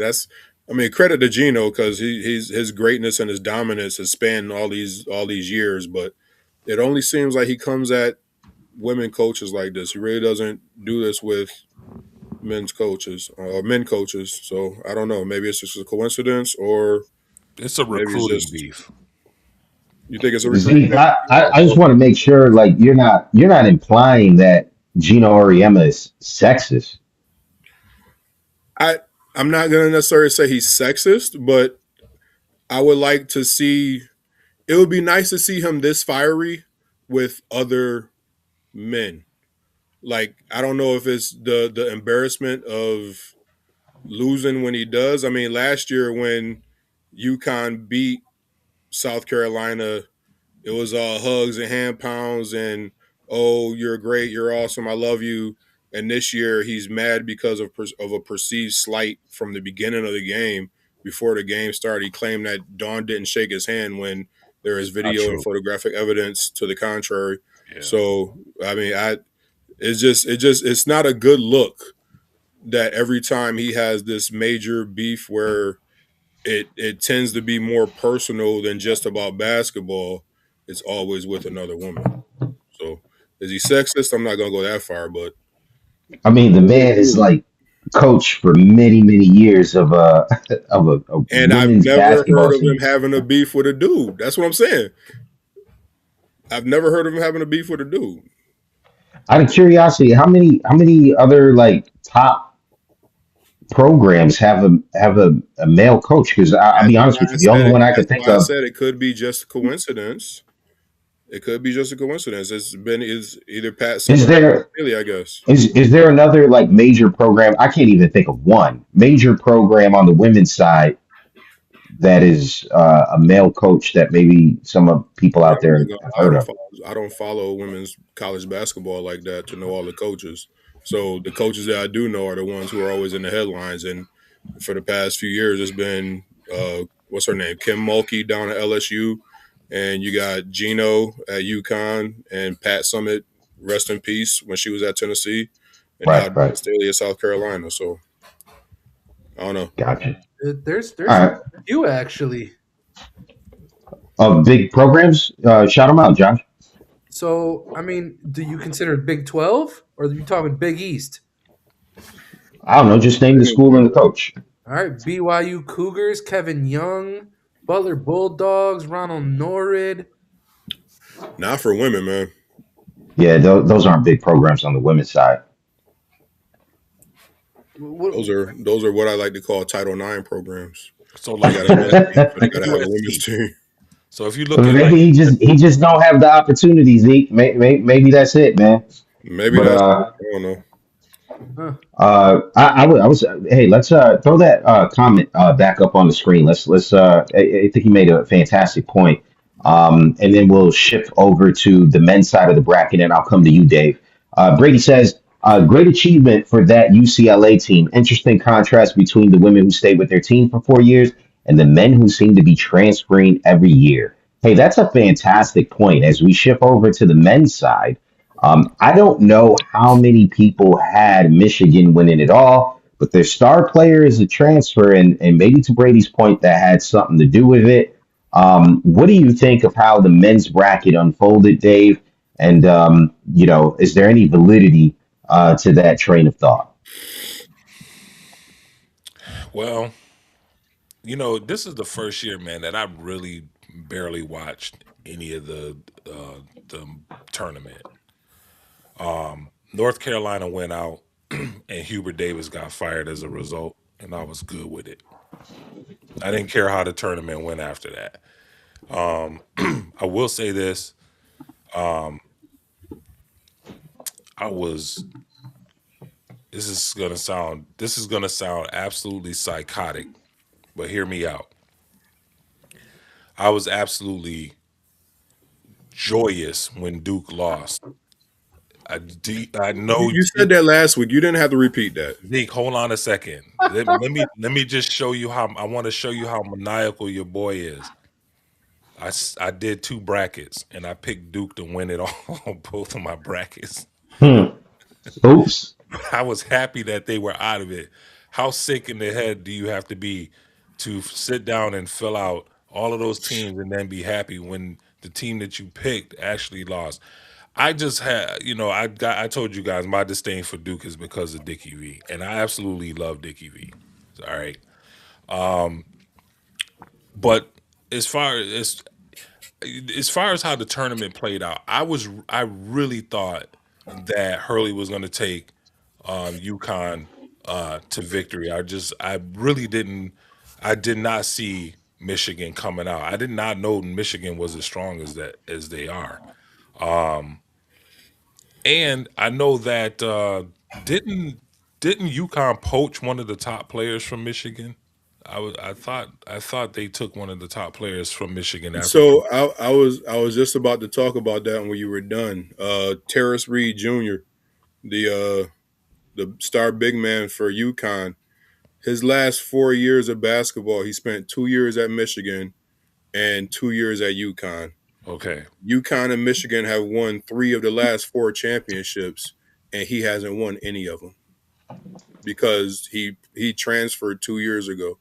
I mean, credit to Gino because his greatness and his dominance has spanned all these years, but it only seems like he comes at women coaches like this. He really doesn't do this with men's coaches or men coaches. So I don't know. Maybe it's just a coincidence, or It's a maybe it's recruiting just beef. you think it's a recruiting Zeke, thing? I just want to make sure, like, you're not implying that Gino Auriemma is sexist. I I'm not gonna necessarily say he's sexist, but I would like to see. It would be nice to see him this fiery with other men. Like I don't know if it's the embarrassment of losing when he does. I mean, last year when UConn beat South Carolina, it was all hugs and hand pounds and oh, you're great, you're awesome, I love you. And this year he's mad because of a perceived slight from the beginning of the game. Before the game started, he claimed that Dawn didn't shake his hand when there is Not video and true. photographic evidence to the contrary. Yeah. So I mean, it's not a good look that every time he has this major beef where it tends to be more personal than just about basketball, it's always with another woman. So is he sexist? I'm not gonna go that far, but I mean, the man is like coach for many, many years of a and I've women's never basketball heard of him team. having a beef with a dude. That's what I'm saying. I've never heard of him having a beef with a dude. Out of curiosity, how many other like top programs have a male coach? Because I'll be honest with you, the only one I That's could think why I of said it could be just a coincidence. It could be just a coincidence. Is either Pat is Summitt or there Haley, I guess. is there another like major program? I can't even think of one major program on the women's side that is a male coach that maybe some of people Yeah, out there have heard of. I don't follow women's college basketball like that to know all the coaches. So the coaches that I do know are the ones who are always in the headlines. And for the past few years, it's been what's her name, Kim Mulkey down at LSU. and you got Gino at UConn and Pat Summit, rest in peace, when she was at Tennessee, and now Right, Dawn right. Staley at South Carolina. So I don't know. Gotcha. There's All a right. few actually. Big programs. Shout them out, Josh. So I mean, do you consider it Big 12 or are you talking Big East? I don't know. Just name the school and the coach. All right, BYU Cougars, Kevin Young, Butler Bulldogs, Ronald Norrid. Not for women, man. Yeah, those aren't big programs on the women's side. What, Those are what I like to call Title IX programs. So They like got a men's team, so they like got to have a women's USC. team. So if you look at Maybe like he just don't have the opportunities. Zeke. Maybe that's it, man. Maybe But that's I don't know. huh. I was hey, let's throw that comment back up on the screen. Let's I think he made a fantastic point. And then we'll shift over to the men's side of the bracket, and I'll come to you, Dave. Brady says, great achievement for that UCLA team. Interesting contrast between the women who stayed with their team for 4 years and the men who seem to be transferring every year. Hey, that's a fantastic point. As we shift over to the men's side, I don't know how many people had Michigan winning it all, but their star player is a transfer, and maybe to Brady's point, that had something to do with it. What do you think of how the men's bracket unfolded, Dave? And is there any validity to that train of thought? well, this is the first year, man, that I really barely watched any of the tournament. North Carolina went out, and Hubert Davis got fired as a result, and I was good with it. I didn't care how the tournament went after that. I will say this: I was. This is gonna sound absolutely psychotic, but hear me out. I was absolutely joyous when Duke lost. I know You said that last week. You didn't have to repeat that. Zeke, hold on a second. Let me just show you how I want to show you how maniacal your boy is. I did two brackets and I picked Duke to win it all on both of my brackets. Hmm. Oops. I was happy that they were out of it. How sick in the head do you have to be to sit down and fill out all of those teams and then be happy when the team that you picked actually lost? I just had, I told you guys my disdain for Duke is because of Dickie V, and I absolutely love Dickie V. All right, but as far as as far as how the tournament played out, I really thought that Hurley was going to take UConn to victory. I really didn't. I did not see Michigan coming out. I did not know Michigan was as strong as they are. And I know that didn't didn't UConn poach one of the top players from Michigan? I thought they took one of the top players from Michigan after. So I was just about to talk about that when you were done. Terrace Reed Jr., the star big man for UConn. His last 4 years of basketball, he spent 2 years at Michigan and 2 years at UConn. Okay, UConn and Michigan have won three of the last four championships, and he hasn't won any of them because he transferred 2 years ago.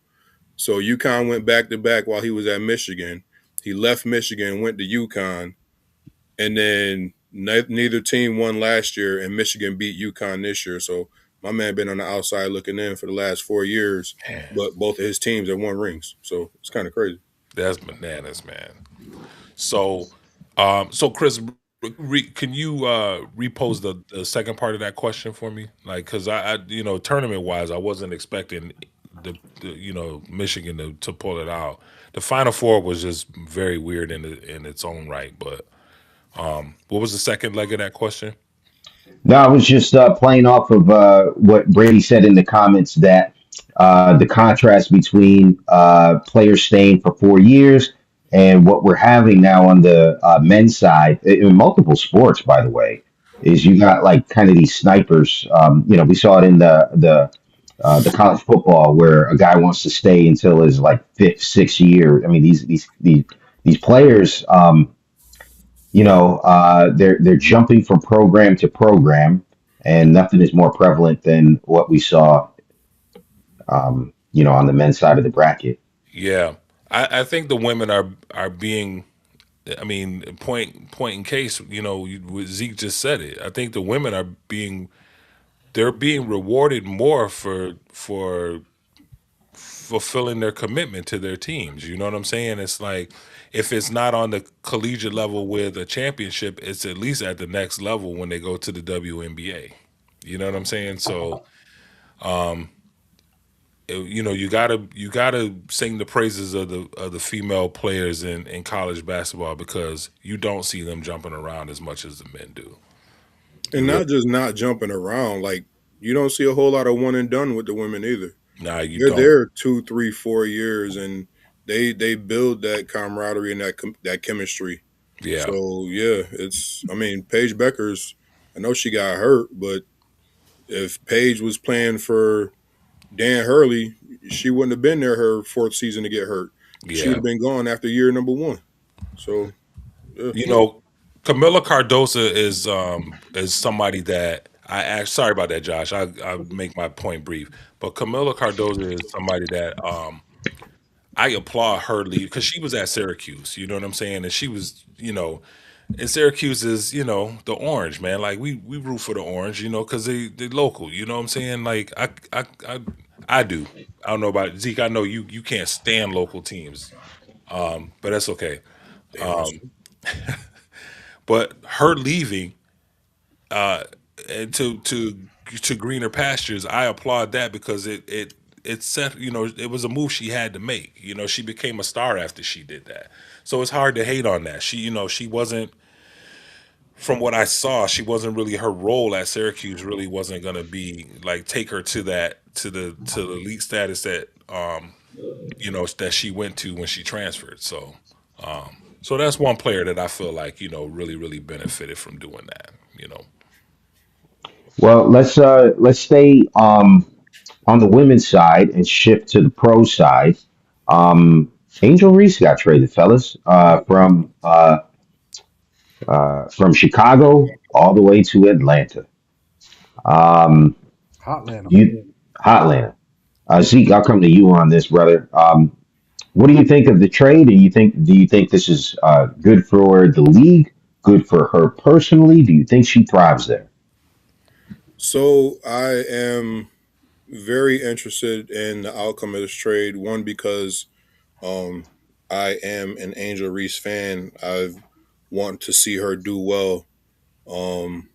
So UConn went back to back while he was at Michigan. He left Michigan, went to UConn, and then neither team won last year, and Michigan beat UConn this year. So my man been on the outside looking in for the last 4 years, man, but both of his teams have won rings. So it's kind of crazy. that's bananas, man. So, so Chris, can you repose the second part of that question for me? Like, because tournament wise, I wasn't expecting the Michigan to pull it out. The Final Four was just very weird in its own right. But what was the second leg of that question? No, I was just playing off of what Brady said in the comments that the contrast between players staying for 4 years and what we're having now on the men's side in multiple sports, by the way, is you got like kind of these snipers. We saw it in the college football where a guy wants to stay until his like fifth, sixth year. I mean, these these players, they're jumping from program to program, and nothing is more prevalent than what we saw, on the men's side of the bracket. Yeah, I think the women are being. I mean, point in case, what Zeke just said it. I think the women are they're being rewarded more for fulfilling their commitment to their teams. You know what I'm saying? It's like if it's not on the collegiate level with a championship, it's at least at the next level when they go to the WNBA. You know what I'm saying? So, you gotta sing the praises of the female players in college basketball because you don't see them jumping around as much as the men do. And You really, not just not jumping around, like you don't see a whole lot of one and done with the women either. nah, you They're don't. there 2, 3, 4 years, and they build that camaraderie and that chemistry. Yeah, So yeah, it's. I mean, Paige Becker's. I know she got hurt, but if Paige was playing for Dan Hurley, she wouldn't have been there her fourth season to get hurt. She would yeah. have been gone after year number one. So yeah, You know, Camilla Cardosa is somebody that I ask. Sorry about that, Josh. I make my point brief, but Camilla Cardosa is somebody that I applaud her lead because she was at Syracuse. You know what I'm saying? And she was, and Syracuse is, the orange man. Like we root for the orange, because they local. You know what I'm saying? Like I do. I don't know about Zeke. I know you can't stand local teams, but that's okay. damn that's But her leaving and to greener pastures, I applaud that because it set, it was a move she had to make. She became a star after she did that. So it's hard to hate on that. She wasn't, from what I saw, she wasn't really, her role at Syracuse really wasn't going to be like take her to the elite status that that she went to when she transferred. So that's one player that I feel like, really really benefited from doing that. Well, let's stay on the women's side and shift to the pro side. Angel Reese got traded, fellas, from Chicago all the way to Atlanta. Um, Hotlanta. you Hotlanta. Zeke, I'll come to you on this, brother. What do you think of the trade? Do you think this is good for the league? Good for her personally? Do you think she thrives there? So I am very interested in the outcome of this trade. One, because um, I am an Angel Reese fan. I want to see her do well. Um,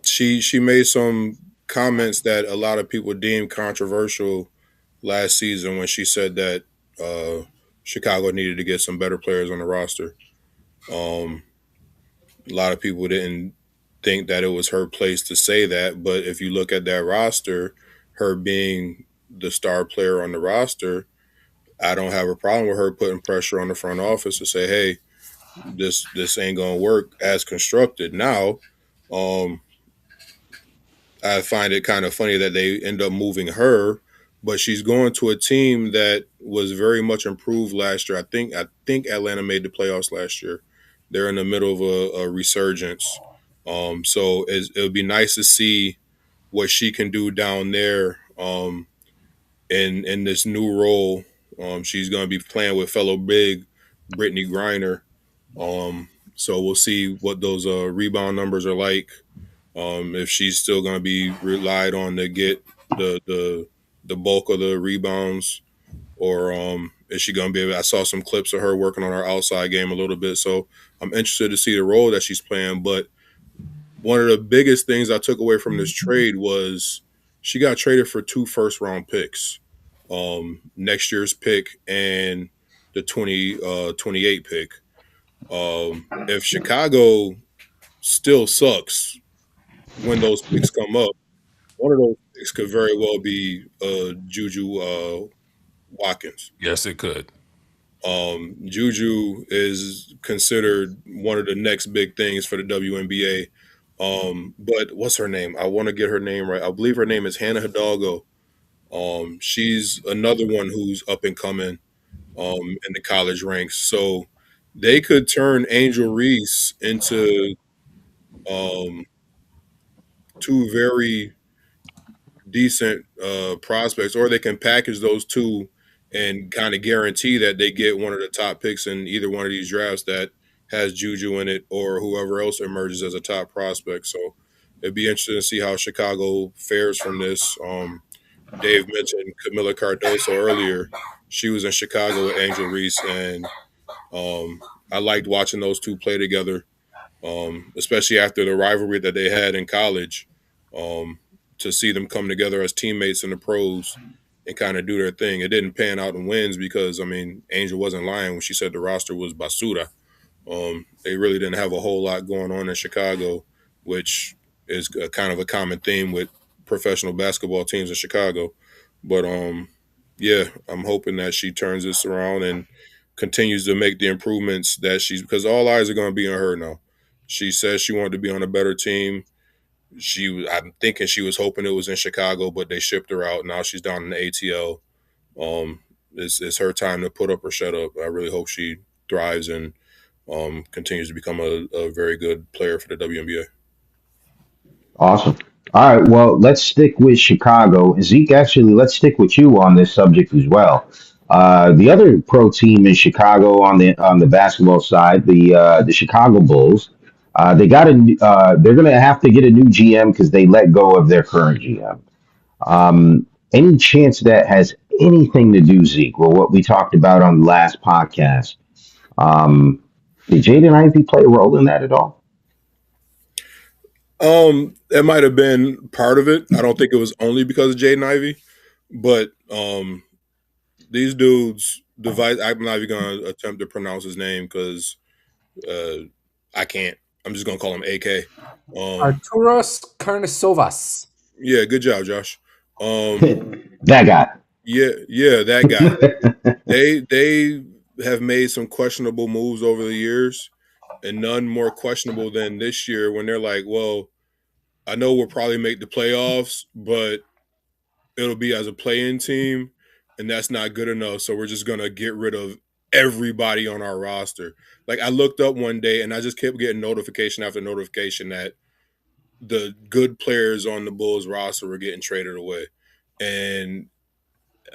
she made some comments that a lot of people deemed controversial last season when she said that Chicago needed to get some better players on the roster. Um, a lot of people didn't think that it was her place to say that, but if you look at that roster, her being the star player on the roster, I don't have a problem with her putting pressure on the front office to say, "Hey, this ain't gonna work as constructed." Now, um, I find it kind of funny that they end up moving her, but she's going to a team that was very much improved last year. I think Atlanta made the playoffs last year. They're in the middle of a resurgence. So it would be nice to see what she can do down there in this new role. She's going to be playing with fellow big Brittany Griner. So we'll see what those rebound numbers are like. If she's still going to be relied on to get the bulk of the rebounds, or is she going to be able? I saw some clips of her working on her outside game a little bit, so I'm interested to see the role that she's playing. But one of the biggest things I took away from this trade was she got traded for 2 first-round picks, next year's pick and the 2028 pick. If Chicago still sucks when those picks come up, one of those picks could very well be Juju Watkins. Yes, it could. Juju is considered one of the next big things for the WNBA. But what's her name? I want to get her name right. I believe her name is Hannah Hidalgo. She's another one who's up and coming. in the college ranks. So they could turn Angel Reese into um, two very decent prospects, or they can package those two and kind of guarantee that they get one of the top picks in either one of these drafts that has Juju in it, or whoever else emerges as a top prospect. So it'd be interesting to see how Chicago fares from this. Dave mentioned Camila Cardoso earlier. She was in Chicago with Angel Reese, and um, I liked watching those two play together, especially after the rivalry that they had in college. Um, to see them come together as teammates in the pros and kind of do their thing. It didn't pan out in wins because, I mean, Angel wasn't lying when she said the roster was basura. They really didn't have a whole lot going on in Chicago, which is a kind of a common theme with professional basketball teams in Chicago. But yeah, I'm hoping that she turns this around and continues to make the improvements that she's, because all eyes are going to be on her now. She says she wanted to be on a better team. I'm thinking she was hoping it was in Chicago, but they shipped her out. Now she's down in the ATL. It's her time to put up or shut up. I really hope she thrives and continues to become a very good player for the WNBA. Awesome. All right. Well, let's stick with Chicago. And Zeke, actually, let's stick with you on this subject as well. The other pro team in Chicago on the basketball side, the Chicago Bulls, they're going to have to get a new GM because they let go of their current GM. Any chance that has anything to do, Zeke, with what we talked about on the last podcast? Um, did Jaden Ivey play a role in that at all? It might have been part of it. I don't think it was only because of Jaden Ivey, but these dudes device. I'm not even gonna attempt to pronounce his name because uh, I can't. I'm just gonna call him AK. Arturos Carnesovas. Yeah, good job, Josh. That guy. Yeah, that guy. They have made some questionable moves over the years, and none more questionable than this year when they're like, well, I know we'll probably make the playoffs, but it'll be as a play-in team, and that's not good enough. So we're just gonna get rid of everybody on our roster. Like I looked up one day and I just kept getting notification after notification that the good players on the Bulls roster were getting traded away. And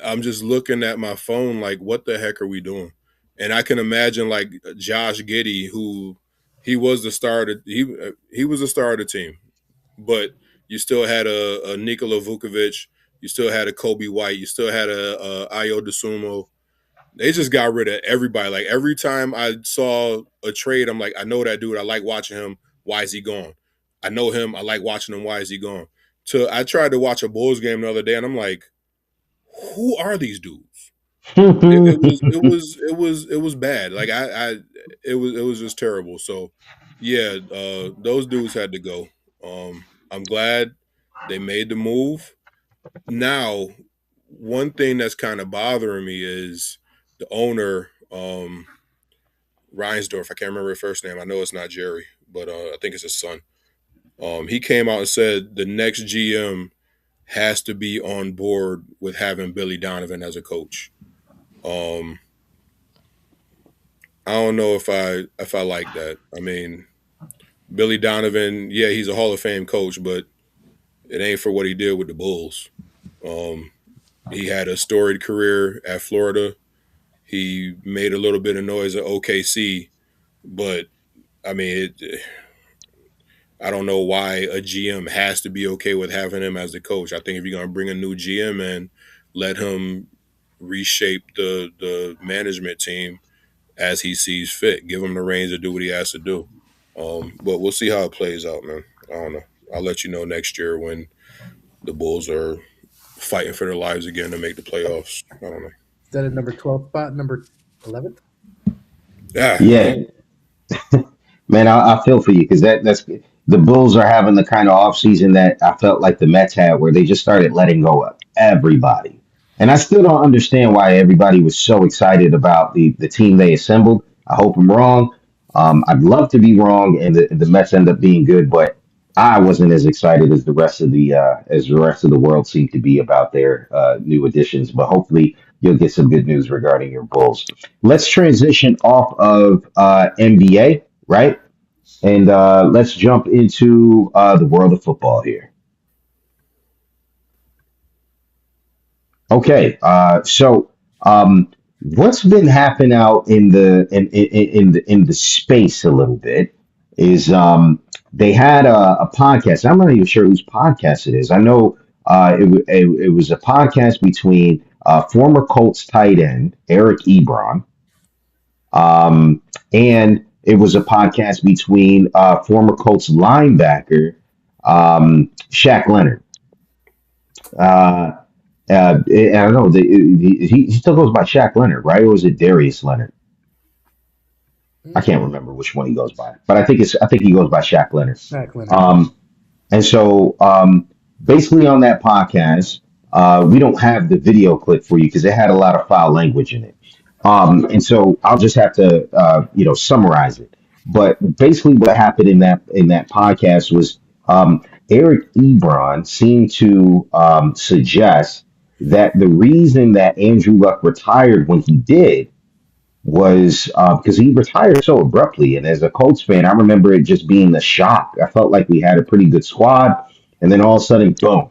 I'm just looking at my phone like, what the heck are we doing? And I can imagine like Josh Giddey, who he was the star. He was a star of the team, but you still had a Nikola Vukovic, you still had a Kobe White, you still had a Ayo DeSumo. They just got rid of everybody. Like every time I saw a trade, I'm like, I know that dude. I like watching him. Why is he gone? I know him. I like watching him. Why is he gone? I tried to watch a Bulls game the other day, and I'm like, who are these dudes? It was bad. Like it was just terrible. So yeah, those dudes had to go. I'm glad they made the move. Now, one thing that's kind of bothering me is the owner, Reinsdorf. I can't remember his first name. I know it's not Jerry, but I think it's his son. He came out and said the next GM has to be on board with having Billy Donovan as a coach. Um, I don't know if I like that. I mean, Billy Donovan, yeah, he's a Hall of Fame coach, but it ain't for what he did with the Bulls. Um, he had a storied career at Florida. He made a little bit of noise at OKC, but I mean, I don't know why a GM has to be okay with having him as the coach. I think if you're going to bring a new GM in, let him reshape the management team as he sees fit. Give him the reins to do what he has to do. But we'll see how it plays out, man. I don't know. I'll let you know next year when the Bulls are fighting for their lives again to make the playoffs. I don't know. Is that a number 12 spot, number 11th? Yeah, Yeah, man, I feel for you because that's the Bulls are having the kind of offseason that I felt like the Mets had, where they just started letting go of everybody. And I still don't understand why everybody was so excited about the team they assembled. I hope I'm wrong. I'd love to be wrong, and the Mets end up being good, but I wasn't as excited as the rest of the world seemed to be about their new additions. But hopefully, you'll get some good news regarding your Bulls. Let's transition off of NBA, right? And let's jump into the world of football here. Okay, what's been happening out in the space a little bit is they had a podcast. I'm not even sure whose podcast it is. I know it was a podcast between former Colts tight end Eric Ebron, and it was a podcast between former Colts linebacker Shaq Leonard. Uh, I don't know. He still goes by Shaq Leonard, right? Or was it Darius Leonard? I can't Mm, remember which one he goes by, but I think he goes by Shaq Leonard. Zach Leonard. Um, and so basically on that podcast, we don't have the video clip for you because it had a lot of foul language in it. And so I'll just have to summarize it. But basically what happened in that podcast was Eric Ebron seemed to suggest that the reason that Andrew Luck retired when he did was because he retired so abruptly. And as a Colts fan, I remember it just being a shock. I felt like we had a pretty good squad, and then all of a sudden, boom,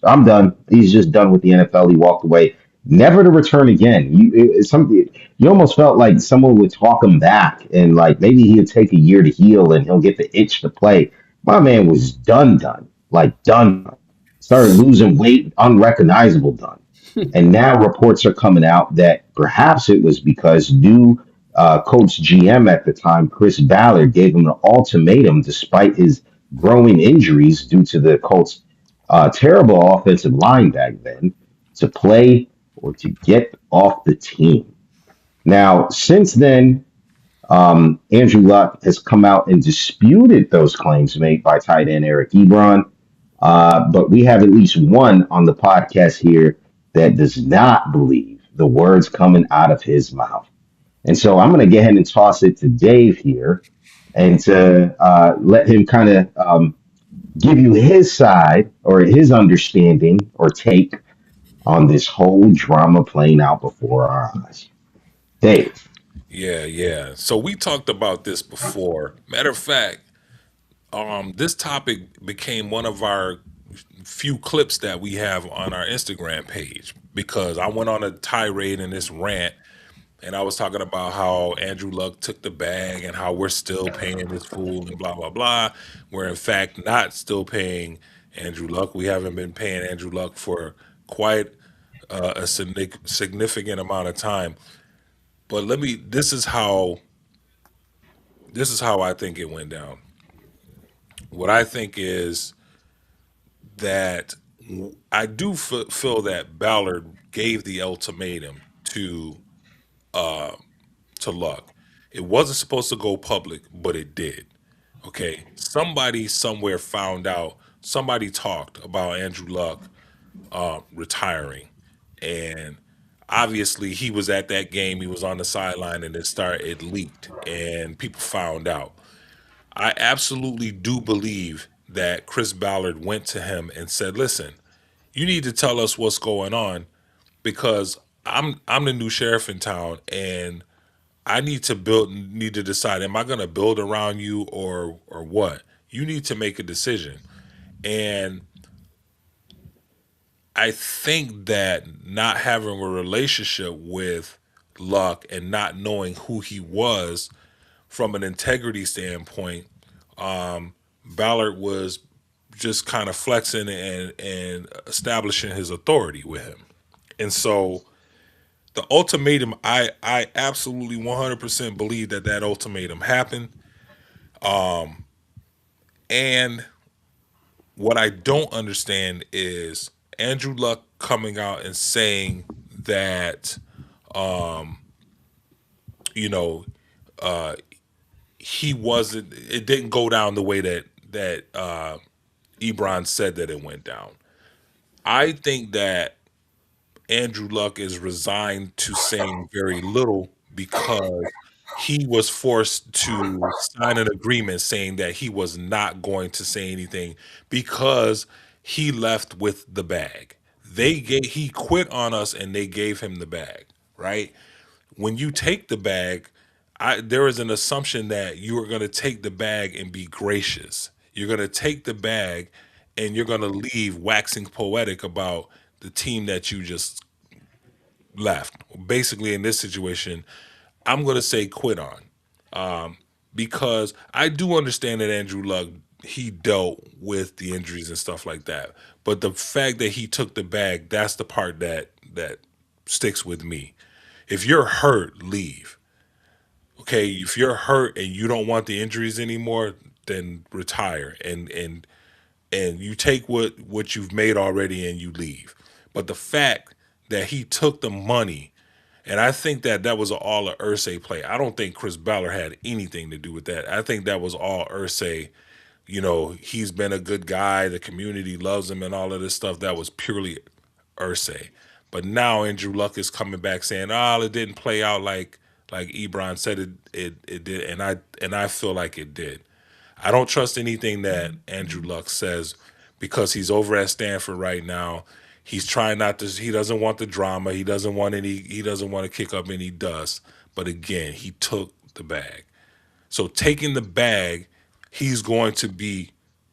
I'm done. He's just done with the NFL. He walked away, never to return again. You almost felt like someone would talk him back, and like maybe he'd take a year to heal, and he'll get the itch to play. My man was done, like done. Started losing weight, unrecognizable done. And now reports are coming out that perhaps it was because new Colts GM at the time, Chris Ballard, gave him an ultimatum despite his growing injuries due to the Colts' terrible offensive line back then to play or to get off the team. Now, since then, Andrew Luck has come out and disputed those claims made by tight end Eric Ebron. But we have at least one on the podcast here that does not believe the words coming out of his mouth. And so I'm going to go ahead and toss it to Dave here and to let him kind of give you his side or his understanding or take on this whole drama playing out before our eyes. Dave. Yeah, yeah. So we talked about this before. Matter of fact, this topic became one of our few clips that we have on our Instagram page because I went on a tirade in this rant and I was talking about how Andrew Luck took the bag and how we're still paying this fool and blah blah blah. We're in fact not still paying Andrew Luck. We haven't been paying Andrew Luck for quite a significant amount of time. But let me. This is how I think it went down. What I think is that I do feel that Ballard gave the ultimatum to Luck. It wasn't supposed to go public, but it did. Okay, somebody somewhere found out. Somebody talked about Andrew Luck retiring, and obviously he was at that game. He was on the sideline, and it leaked, and people found out. I absolutely do believe that Chris Ballard went to him and said, "Listen, you need to tell us what's going on because I'm the new sheriff in town, and I need to decide, am I going to build around you or what? You need to make a decision." And I think that not having a relationship with Luck and not knowing who he was from an integrity standpoint, Ballard was just kind of flexing and establishing his authority with him. And so the ultimatum, I absolutely 100% believe that that ultimatum happened. And what I don't understand is Andrew Luck coming out and saying that, you know, he wasn't. It didn't go down the way that Ebron said that it went down. I think that Andrew Luck is resigned to saying very little because he was forced to sign an agreement saying that he was not going to say anything because he left with the bag. He quit on us and they gave him the bag, right? When you take the bag, there is an assumption that you are going to take the bag and be gracious. You're going to take the bag and you're going to leave waxing poetic about the team that you just left. Basically, in this situation, I'm going to say quit on, because I do understand that Andrew Luck, he dealt with the injuries and stuff like that. But the fact that he took the bag, that's the part that sticks with me. If you're hurt, leave. Okay, if you're hurt and you don't want the injuries anymore, then retire and you take what you've made already and you leave. But the fact that he took the money, and I think that was all a Ursay play. I don't think Chris Ballard had anything to do with that. I think that was all Ursay. He's been a good guy. The community loves him and all of this stuff. That was purely Ursay. But now Andrew Luck is coming back saying, "Oh, it didn't play out like Ebron said it did," and I feel like it did. I don't trust anything that Andrew Luck says because he's over at Stanford right now. He's trying not to. He doesn't want the drama. He doesn't want any. He doesn't want to kick up any dust. But again, he took the bag. So taking the bag, he's going to be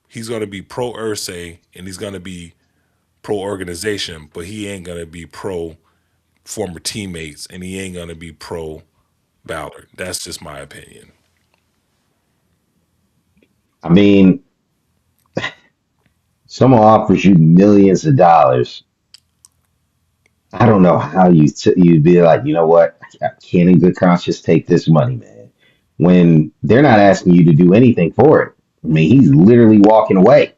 he's going to be pro Ursay and he's going to be pro organization, but he ain't going to be pro former teammates and he ain't going to be pro Ballard. That's just my opinion. I mean, someone offers you millions of dollars. I don't know how you'd be like, you know what? I can't in good conscience take this money, man. When they're not asking you to do anything for it. I mean, he's literally walking away.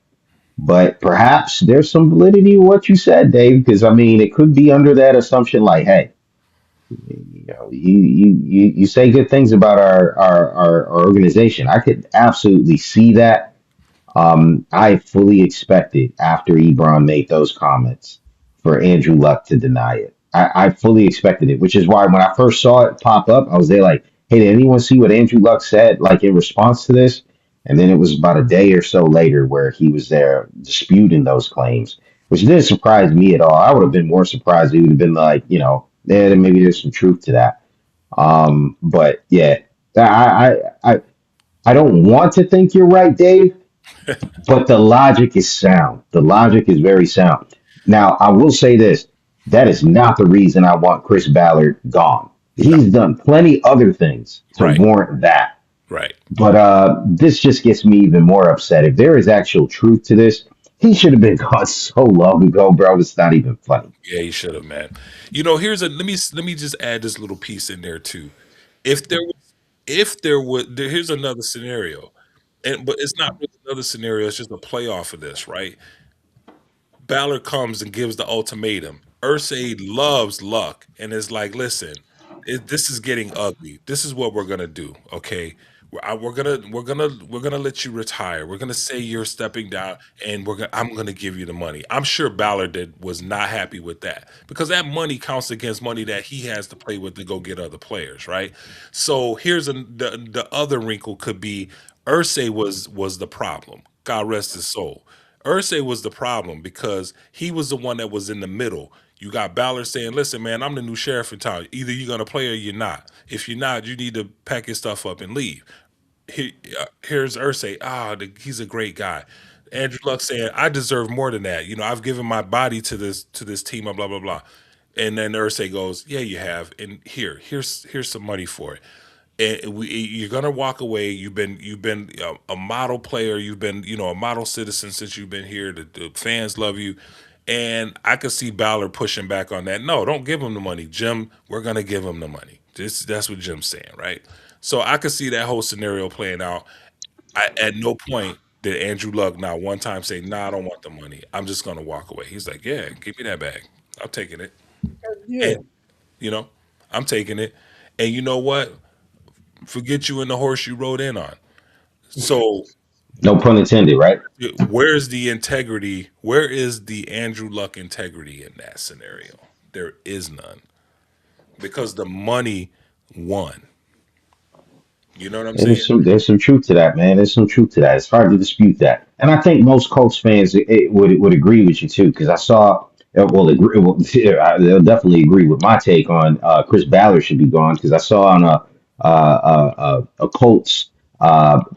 But perhaps there's some validity in what you said, Dave, because I mean, it could be under that assumption, like, hey, you say good things about our organization. I could absolutely see that. I fully expected after Ebron made those comments for Andrew Luck to deny it. I fully expected it, which is why when I first saw it pop up, I was there like, hey, did anyone see what Andrew Luck said like in response to this? And then it was about a day or so later where he was there disputing those claims, which didn't surprise me at all. I would have been more surprised. He would have been like, yeah, maybe there's some truth to that. But yeah, I don't want to think you're right, Dave, but the logic is sound. The logic is very sound. Now, I will say this. That is not the reason I want Chris Ballard gone. No, He's done plenty other things to right, warrant that. right. But this just gets me even more upset. If there is actual truth to this, he should have been gone so long ago, bro. It's not even funny. Yeah, he should have, man. Here's a let me just add this little piece in there too. If there was here's another scenario. But it's not really another scenario, it's just a playoff of this, right? Ballard comes and gives the ultimatum. Ursay loves Luck and is like, listen, this is getting ugly. This is what we're gonna do. Okay, we're gonna let you retire. We're gonna say you're stepping down, and I'm gonna give you the money. I'm sure Ballard was not happy with that because that money counts against money that he has to play with to go get other players, right? So the other wrinkle could be Ursay was the problem. God rest his soul. Ursay was the problem because he was the one that was in the middle. You got Ballard saying, "Listen, man, I'm the new sheriff in town. Either you're gonna play or you're not. If you're not, you need to pack your stuff up and leave." Here's Ursay. He's a great guy. Andrew Luck saying, "I deserve more than that. I've given my body to this team. Blah blah blah." And then Ursay goes, "Yeah, you have. And here's some money for it." And you're gonna walk away. You've been a model player. You've been a model citizen since you've been here. The fans love you, and I could see Ballard pushing back on that. No, don't give him the money, Jim. We're gonna give him the money. That's what Jim's saying, right? So I could see that whole scenario playing out. At no point did Andrew Luck not one time say, "Nah, I don't want the money. I'm just gonna walk away." He's like, "Yeah, give me that bag. I'm taking it." Yeah. And you know, I'm taking it. And you know what? Forget you and the horse you rode in on. So No pun intended, right? where's the integrity? Where is the Andrew Luck integrity in that scenario? There is none because the money won. You know what I'm And saying? there's some truth to that, man. There's some truth to that. It's hard to dispute that. And I think most Colts fans would agree with you too, because I saw They'll definitely agree with my take on Chris Ballard should be gone because I saw on a Colts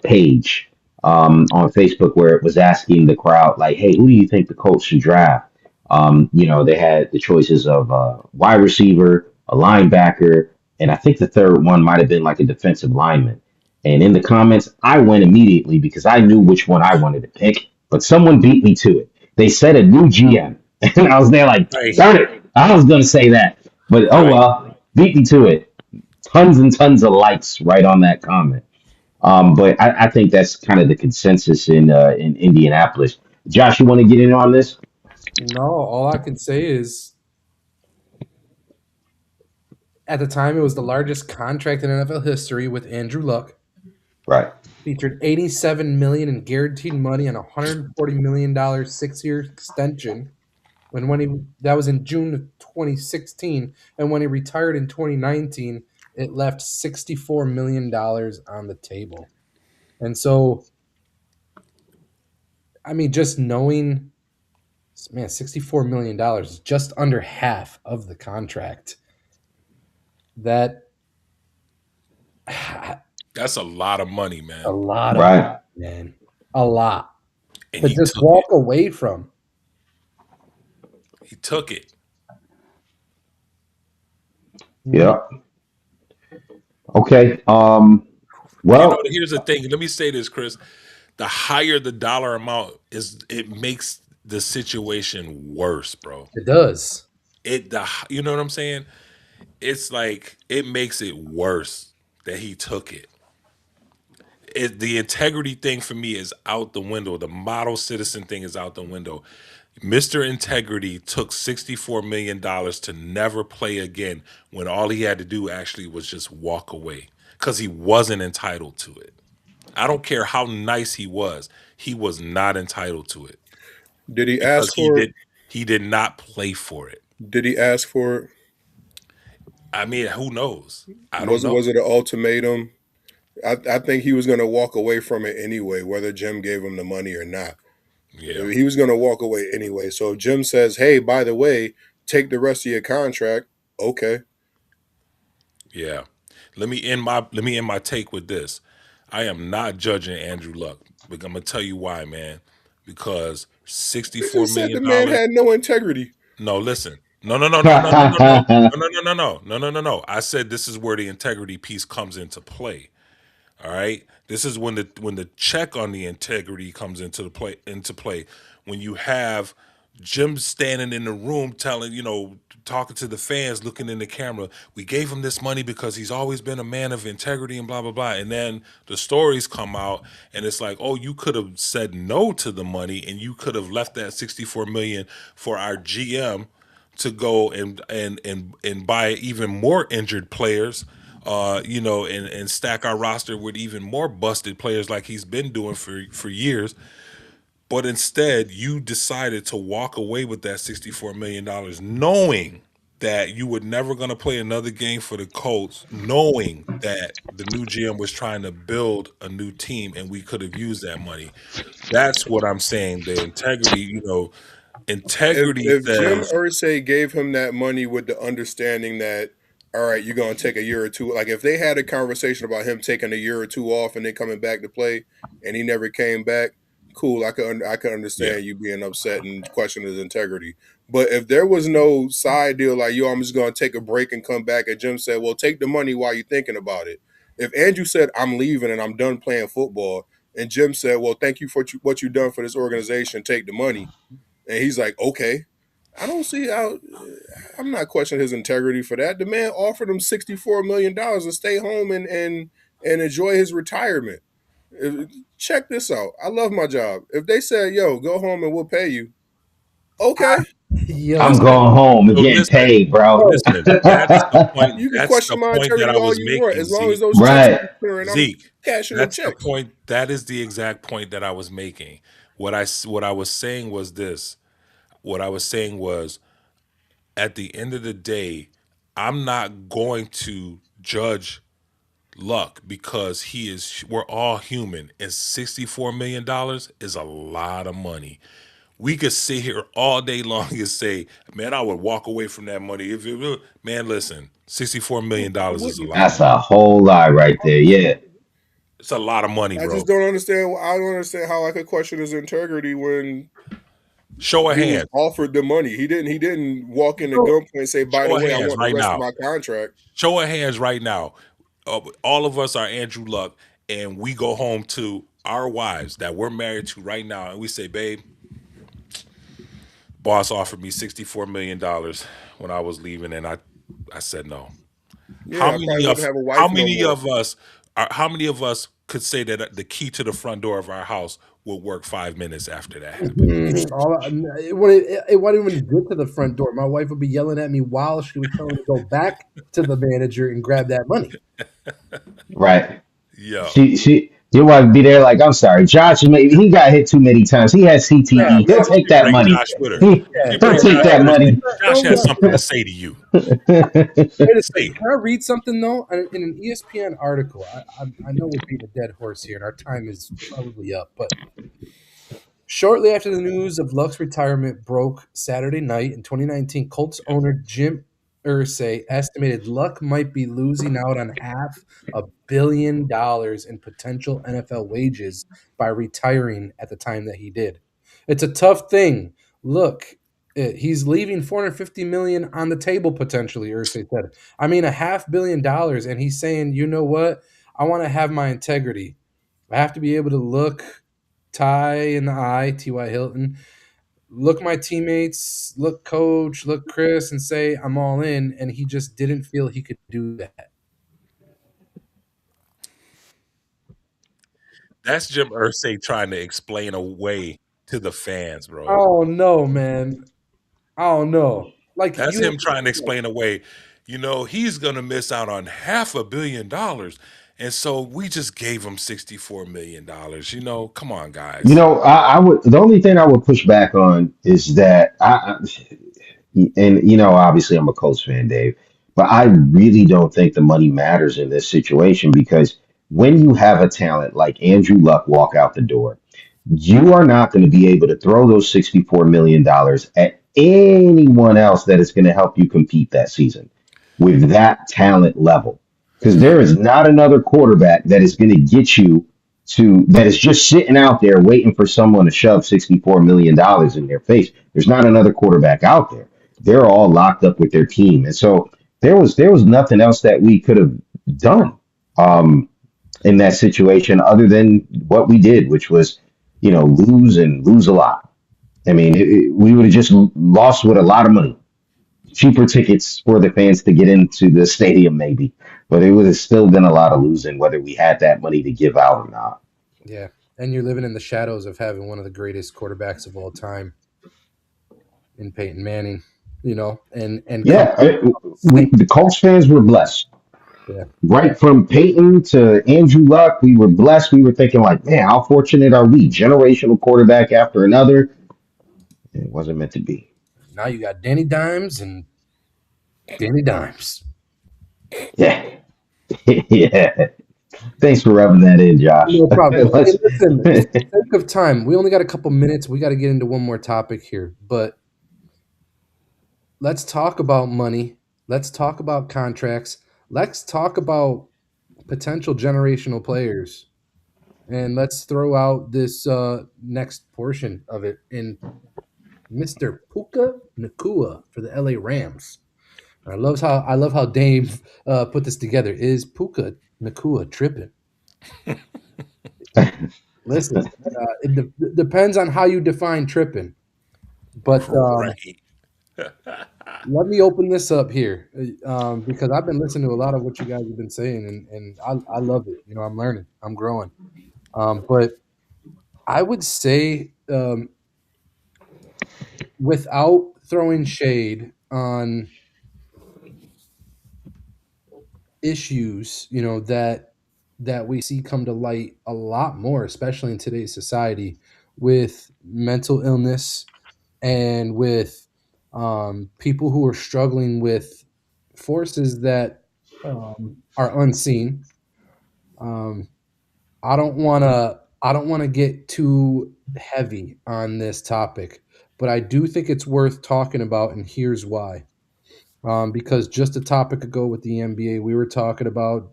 page on Facebook where it was asking the crowd like, "Hey, who do you think the Colts should draft?" They had the choices of wide receiver, a linebacker, and I think the third one might have been like a defensive lineman. And in the comments, I went immediately because I knew which one I wanted to pick, but someone beat me to it. They said a new GM. And I was there like, Right, darn it, I was going to say that. But oh right. well, beat me to it. Tons and tons of likes right on that comment. But I think that's kind of the consensus in Indianapolis. Josh, you want to get in on this? No, all I can say is at the time it was the largest contract in NFL history with Andrew Luck. Right. Featured 87 million in guaranteed money and a $140 million 6-year extension. When he that was in June of 2016, and when he retired in 2019, it left $64 million on the table. And so, I mean, just knowing, man, $64 million is just under half of the contract. That a That's a lot of money, man. lot of money, Right. man, a lot And to he just took walk it. away from. He took it. Mhm. Yeah. Okay. You know, Well, here's the thing. Let me say this, Chris. The higher the dollar amount is, it makes the situation worse, bro. It does. You know what I'm saying? It's like it makes it worse that he took it. The integrity thing for me is out the window. The model citizen thing is out the window. Mr. Integrity took $64 million to never play again when all he had to do actually was just walk away because he wasn't entitled to it. I don't care how nice he was not entitled to it Did he because ask for it? he did not play for it. Did he ask for it? I mean, who knows? I don't Was know. it an ultimatum? I think he was going to walk away from it anyway, whether Jim gave him the money or not. Yeah, He was going to walk away anyway. So if Jim says, "Hey, by the way, take the rest of your contract," okay. yeah. Let me end my take with this. I am not judging Andrew Luck, but I'm gonna tell you why, man. Because sixty You four just said the million man dollars. had no integrity. No, listen. No, no, no, no, no, no, no, no, no, no, no, no, no, no, no, no, no. I said this is where the integrity piece comes into play. All right. This is when the check on the integrity comes into play. When you have Jim standing in the room telling, talking to the fans, looking in the camera, we gave him this money because he's always been a man of integrity and blah blah blah. And then the stories come out and it's like, oh, you could have said no to the money and you could have left that 64 million for our GM to go and buy even more injured players, and stack our roster with even more busted players like he's been doing for years. But instead, you decided to walk away with that $64 million, knowing that you were never going to play another game for the Colts, knowing that the new GM was trying to build a new team and we could have used that money. That's what I'm saying. The integrity, If integrity if Jim says, Irsay gave him that money with the understanding that, all right, you're gonna take a year or two. Like if they had a conversation about him taking a year or two off and then coming back to play, and he never came back, cool. I could yeah, understand you being upset and questioning his integrity. But if there was no side deal like, yo, I'm just gonna take a break and come back, and Jim said, well, take the money while you're thinking about it. If Andrew said, I'm leaving and I'm done playing football, and Jim said, well, thank you for what you've done for this organization, take the money, and he's like, okay. I don't see how. I'm not questioning his integrity for that. The man offered him $64 million to stay home and enjoy his retirement. Check this out. I love my job. If they said, "Yo, go home and we'll pay you," okay, I'm Yo, listen. going home and So getting listen, paid, bro. bro, listen. That's the point. you can That's the question my point that I integrity all was you want. making, As long as Zeke. those checks Right. are clearing, I'm Zeke, cashing them that's the checks. point. That is the exact point that I was making. What I was saying was this. What I was saying was, at the end of the day, I'm not going to judge Luck because we're all human, and $64 million is a lot of money. We could sit here all day long and say, man, I would walk away from that money if it really, man, listen, $64 million I is a wouldn't. lot of That's money. a whole lot right there. Yeah. It's a lot of money, I just bro. don't understand. I don't understand how I could question his integrity when Show of he was hands. offered the money. He didn't. He didn't walk into So, gunpoint and say, "By the Show of way, I hands want the right rest of now. my contract." Show of hands right now. All of us are Andrew Luck, and we go home to our wives that we're married to right now, and we say, babe, boss offered me $64 million when I was leaving, and I said no. How Yeah, I probably many of wouldn't have a how wife no many more. of us are how many of us could say that the key to the front door of our house will work 5 minutes after that happened? it wouldn't even get to the front door. My wife would be yelling at me while she was telling me to go back to the manager and grab that money. Right. Yo, Your wife be there like, I'm sorry, Josh, he got hit too many times. He has nah, CTE. He'll man, take she that bring money. Josh with her. Yeah, She He'll bring don't take Josh that with her. money. Josh don't has let something to say to you. Wait a Say second. it. Can I read something though? In an ESPN article, I know we're beating a dead horse here, and our time is probably up. But shortly after the news of Luck's retirement broke Saturday night in 2019, Colts owner Jim Irsay estimated Luck might be losing out on $500 million in potential NFL wages by retiring at the time that he did. It's a tough thing. Look, he's leaving 450 million on the table potentially. Irsay said. I mean, $500 million, and he's saying, you know what? I want to have my integrity. I have to be able to look Ty in the eye, T.Y. Hilton, look my teammates, look coach, look Chris, and say, I'm all in. And he just didn't feel he could do that. That's Jim Irsay trying to explain away to the fans, bro. Oh, no, man. Oh, no. Like, That's you, him trying to explain away. He's gonna miss out on $500 million, and so we just gave him $64 million. Come on, guys. I would. The only thing I would push back on is that and obviously I'm a Colts fan, Dave, but I really don't think the money matters in this situation because when you have a talent like Andrew Luck walk out the door, you are not going to be able to throw those $64 million at anyone else that is going to help you compete that season with that talent level. Because there is not another quarterback that is going to get you that is just sitting out there waiting for someone to shove $64 million in their face. There's not another quarterback out there. They're all locked up with their team. And so there was nothing else that we could have done. In that situation other than what we did, which was, lose and lose a lot. I mean, we would have just lost with a lot of money, cheaper tickets for the fans to get into the stadium, maybe, but it would have still been a lot of losing, whether we had that money to give out or not. yeah. And you're living in the shadows of having one of the greatest quarterbacks of all time in Peyton Manning, and come Yeah, state. the Colts fans were blessed. Yeah. Right from Peyton to Andrew Luck, we were blessed. We were thinking like, man, how fortunate are we? Generational quarterback after another. It wasn't meant to be. Now you got Danny Dimes and Danny Dimes. Yeah. Yeah. Thanks for rubbing that in, Josh. No problem. Hey, Let's. listen, for the sake of time, we only got a couple minutes. We got to get into one more topic here, but let's talk about money. Let's talk about contracts. Let's talk about potential generational players. And let's throw out this next portion of it in Mr. Puka Nakua for the LA Rams. I love how Dave put this together. Is Puka Nakua tripping? Listen, depends on how you define tripping. But Right. let me open this up here because I've been listening to a lot of what you guys have been saying, and I love it. I'm learning, I'm growing. But I would say, without throwing shade on issues, that we see come to light a lot more, especially in today's society, with mental illness and with people who are struggling with forces that are unseen. Um, I don't want to get too heavy on this topic, but I do think it's worth talking about, and here's why. Because just a topic ago with the NBA, we were talking about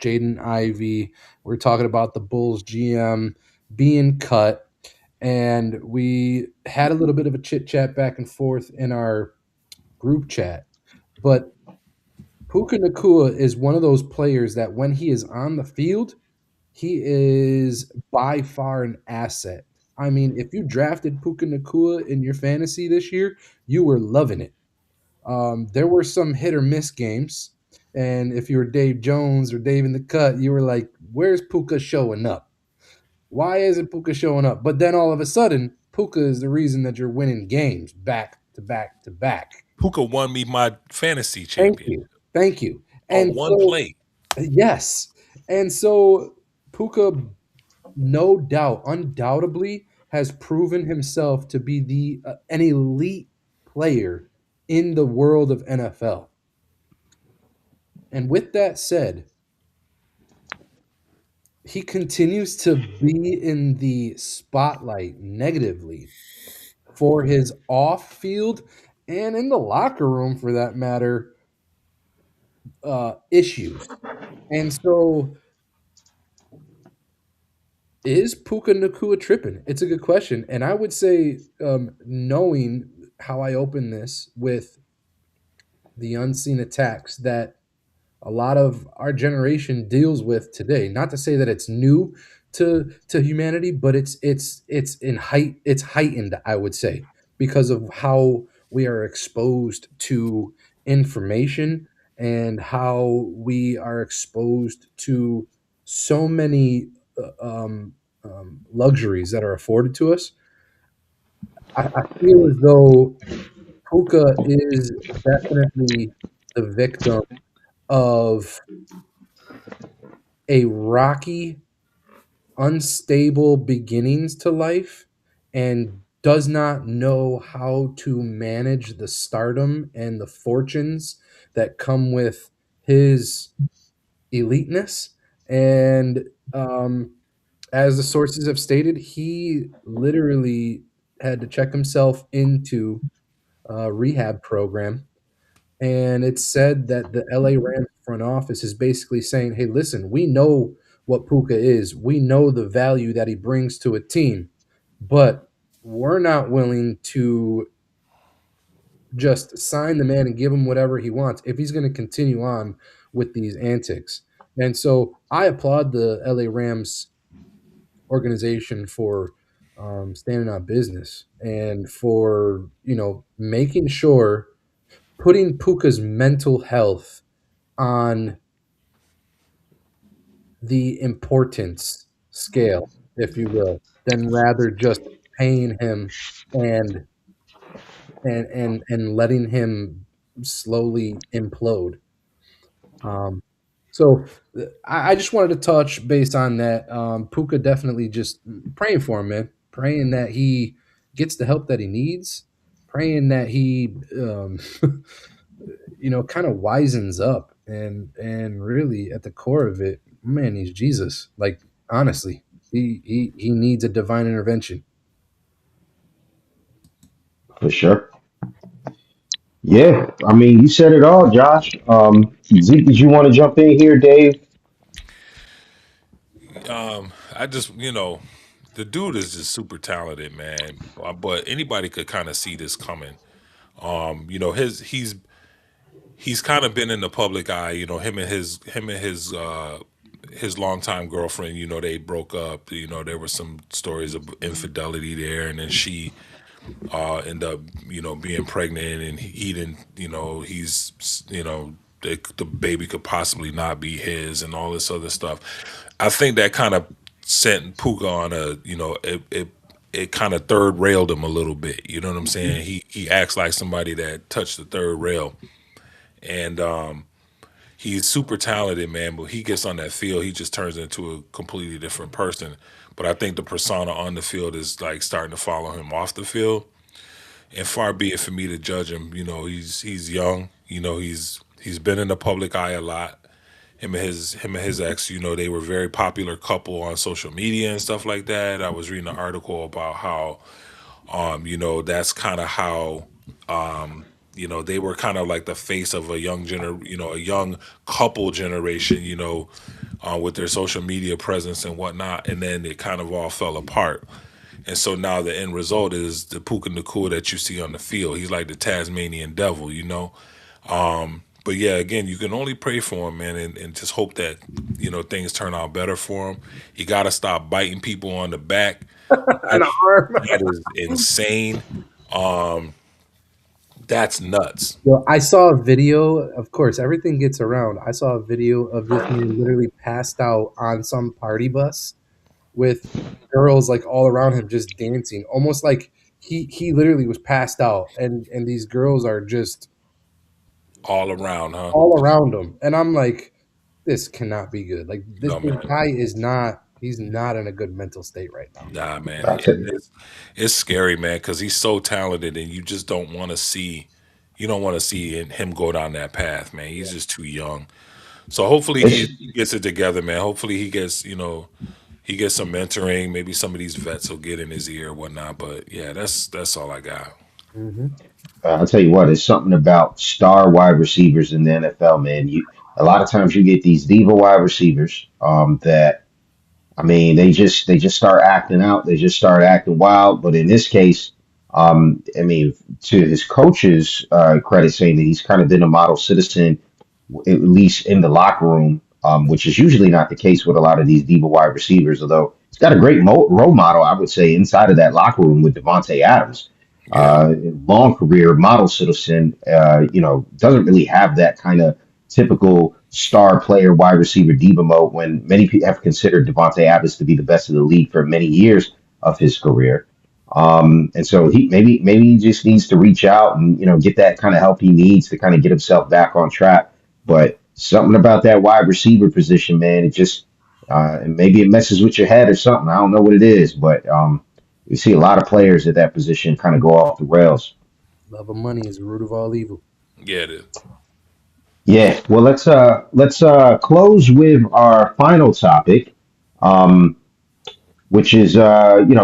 Jaden Ivey, we were talking about the Bulls GM being cut, and we had a little bit of a chit chat back and forth in our group chat. But Puka Nakua is one of those players that when he is on the field, he is by far an asset. I mean, if you drafted Puka Nakua in your fantasy this year, you were loving it. There were some hit or miss games, and if you were Dave Jones or Dave in the cut, you were like, "Where's Puka showing up? Why isn't Puka showing up?" But then all of a sudden, Puka is the reason that you're winning games back to back to back. Puka won me my fantasy Thank champion you, thank you. on And one so, play. yes, and so Puka, no doubt, undoubtedly, has proven himself to be the an elite player in the world of NFL. And with that said, he continues to be in the spotlight negatively for his off field and in the locker room, for that matter, issues. And so, is Puka Nakua tripping? It's a good question. And I would say, knowing how I open this with the unseen attacks that a lot of our generation deals with today. Not to say that it's new to humanity, but it's in it's heightened, I would say, because of how we are exposed to information and how we are exposed to so many luxuries that are afforded to us. I feel as though Puka is definitely the victim of a rocky, unstable beginnings to life and does not know how to manage the stardom and the fortunes that come with his eliteness. And as the sources have stated, he literally had to check himself into a rehab program, and it's said that the LA Rams front office is basically saying, "Hey, listen, we know what Puka is. We know the value that he brings to a team, but we're not willing to just sign the man and give him whatever he wants if he's going to continue on with these antics." And so I applaud the LA Rams organization for standing on business and for making sure, putting Puka's mental health on the importance scale, if you will, than rather just paying him and and letting him slowly implode. Um, so I just wanted to touch base on that. Puka definitely just praying for him, man. Praying that he gets the help that he needs. Praying that he kind of wisens up, and really at the core of it, man, he's Jesus. Like, honestly, he needs a divine intervention. For sure. Yeah, I mean, you said it all, Josh. Zeke, did you want to jump in here, Dave? I just, the dude is just super talented, man. But anybody could kind of see this coming. He's kind of been in the public eye. His longtime girlfriend. They broke up. There were some stories of infidelity there, and then she end up, being pregnant, and he didn't, the baby could possibly not be his, and all this other stuff. I think that kind of sent Puka on a, it kind of third railed him a little bit. You know what I'm saying? He acts like somebody that touched the third rail, and he's super talented, man. But he gets on that field, he just turns into a completely different person. But I think the persona on the field is like starting to follow him off the field, and far be it for me to judge him. He's young. He's been in the public eye a lot. Him and his ex, they were a very popular couple on social media and stuff like that. I was reading an article about how That's kind of how they were kind of like the face of a a young couple generation, with their social media presence and whatnot, and then it kind of all fell apart. And so now the end result is the Puka Nakua that you see on the field. He's like the Tasmanian devil. But yeah, again, you can only pray for him, man, and just hope that things turn out better for him. He got to stop biting people on the back. An That's arm. that is insane. That's nuts. Yo, I saw a video. Of course, everything gets around. I saw a video of this man literally passed out on some party bus with girls like all around him just dancing, almost like he literally was passed out, and these girls are just All around, huh? all around him, and I'm like, this cannot be good. Like this, No, this man. guy is not. He's not in a good mental state right now. Nah, man. I tell you, It's scary, man, because he's so talented, and you just don't want to see. You don't want to see him go down that path, man. He's just too young. So hopefully it's he gets it together, man. Hopefully he gets some mentoring. Maybe some of these vets will get in his ear or whatnot. But yeah, that's all I got. Hmm. I'll tell you what, it's something about star wide receivers in the NFL, man. A lot of times you get these diva wide receivers that I mean, they just start acting out. They just start acting wild. But in this case, I mean, to his coach's credit, saying that he's kind of been a model citizen, at least in the locker room, which is usually not the case with a lot of these diva wide receivers. Although he's got a great role model, I would say, inside of that locker room with Devontae Adams. Yeah, Long career, model citizen. Doesn't really have that kind of typical star player, wide receiver diva mode. When many people have considered Devontae Adams to be the best of the league for many years of his career. And so maybe he just needs to reach out and get that kind of help he needs to kind of get himself back on track. But something about that wide receiver position, man, it just maybe it messes with your head or something. I don't know what it is, but we see a lot of players at that position kind of go off the rails. Love of money is the root of all evil. yeah, it is. Yeah, well, let's close with our final topic, um, which is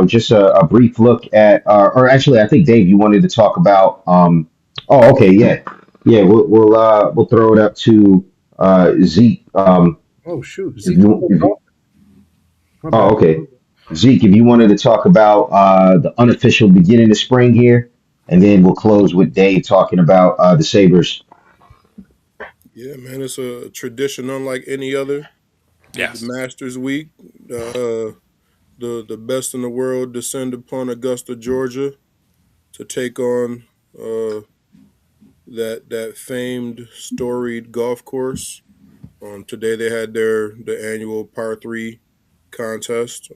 just a brief look at, or actually, I think Dave, you wanted to talk about. Oh, okay, yeah, yeah, we'll throw it up to Zeke. Oh shoot, If Zeke. you, if you, My bad. oh, okay, Zeke, if you wanted to talk about the unofficial beginning of spring here, and then we'll close with Dave talking about the Sabres. Yeah, man, it's a tradition unlike any other. The Yes. Masters Week, the best in the world descend upon Augusta, Georgia, to take on uh, that famed storied golf course. Today they had the annual par 3 contest.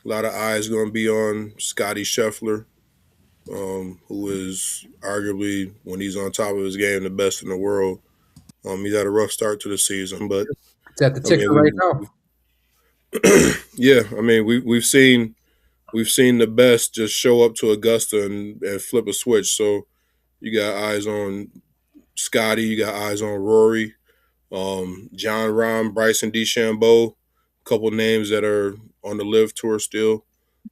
A lot of eyes going to be on Scotty Scheffler, who is arguably, when he's on top of his game, the best in the world. He's had a rough start to the season, but It's at the I ticker right mean, now. yeah, I mean, we've seen the best just show up to Augusta and flip a switch. So you got eyes on Scotty, you got eyes on Rory, John Rahm, Bryson DeChambeau, a couple names that are on the Live Tour still.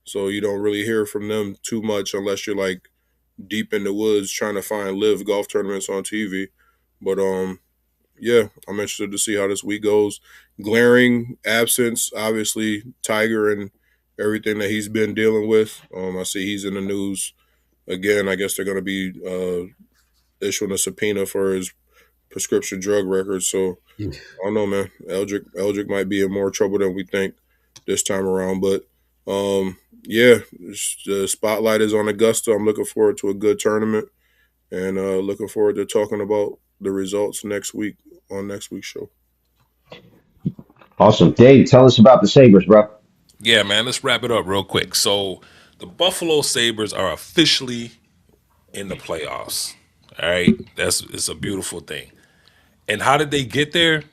So you don't really hear from them too much unless you're like deep in the woods trying to find live golf tournaments on TV. But yeah, I'm interested to see how this week goes. Glaring absence, obviously, Tiger and everything that he's been dealing with. I see he's in the news again. I guess they're going to be issuing a subpoena for his prescription drug records. So Yeah. I don't know, man. Eldrick might be in more trouble than we think this time around. But yeah, the spotlight is on Augusta. I'm looking forward to a good tournament and looking forward to talking about the results next week on next week's show. Awesome, Dave. Tell us about the Sabres, bro. Yeah, man. Let's wrap it up real quick. So the Buffalo Sabres are officially in the playoffs. All right, it's a beautiful thing. And how did they get there?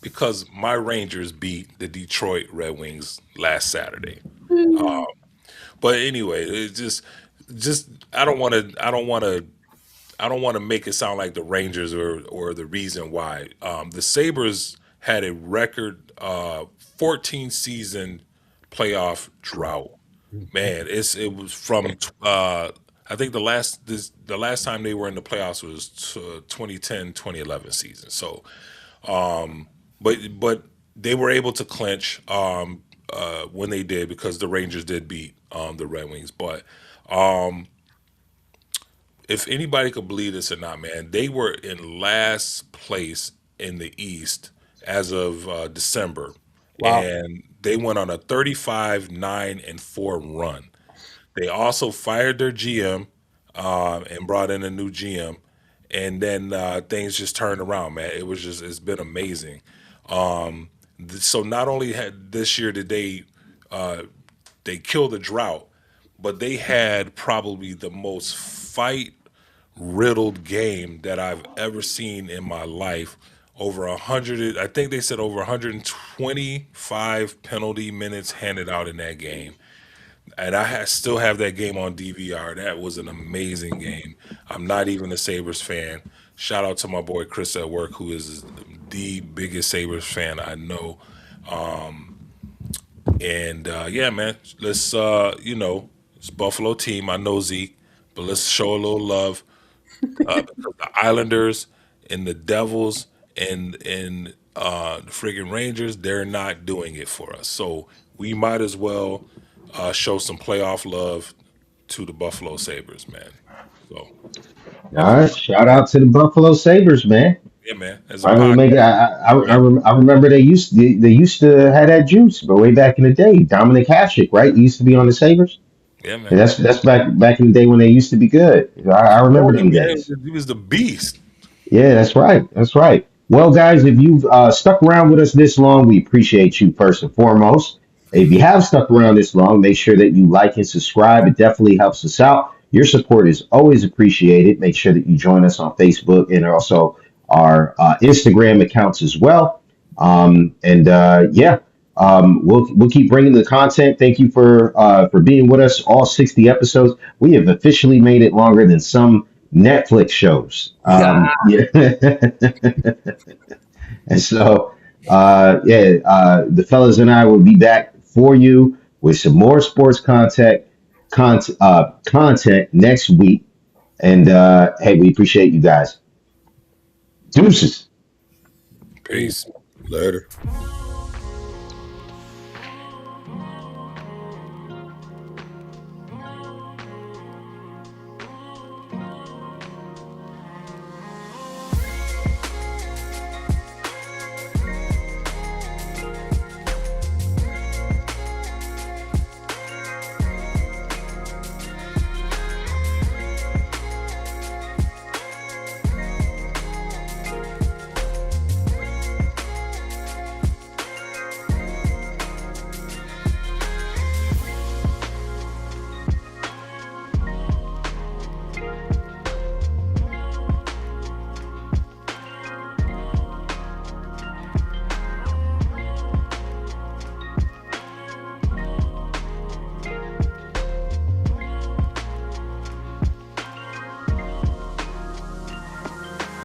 Because my Rangers beat the Detroit Red Wings last Saturday. But anyway, it's just I don't want to make it sound like the Rangers or the reason why. The Sabres had a record 14 season playoff drought. Man, it was from I think the last time they were in the playoffs was 2010 season. So, but they were able to clinch when they did because the Rangers did beat the Red Wings. But if anybody could believe this or not, man, they were in last place in the East as of December, Wow. and they went on a 35-9-4 run. They also fired their GM and brought in a new GM, and then things just turned around, man. It's been amazing. So not only had this year did they kill the drought, but they had probably the most fight riddled game that I've ever seen in my life. Over 100, I think they said over 125 penalty minutes handed out in that game. And still have that game on DVR. That was an amazing game. I'm not even a Sabres fan. Shout out to my boy Chris at work, who is the biggest Sabres fan I know. And yeah, man, let's it's Buffalo team. I know Zeke, but let's show a little love. Because the Islanders and the Devils and the friggin' Rangers, they're not doing it for us. So we might as well show some playoff love to the Buffalo Sabres, man. So All that's right, shout out to the Buffalo Sabres, man. yeah, man. As a Finally make it. podcast, I remember they used to have that juice, but way back in the day, Dominic Hasek, right? He used to be on the Sabres. yeah, man. And that's back in the day when they used to be good. I remember Tony, them man, days. he was the beast. Yeah, that's right. That's right. Well, guys, if you've stuck around with us this long, we appreciate you first and foremost. If you have stuck around this long, make sure that you like and subscribe. It definitely helps us out. Your support is always appreciated. Make sure that you join us on Facebook and also our Instagram accounts as well. We'll keep bringing the content. Thank you for being with us all 60 episodes. We have officially made it longer than some Netflix shows. Yeah. Yeah. And so, the fellas and I will be back for you with some more sports content next week. And hey, we appreciate you guys. Deuces. Peace. Later.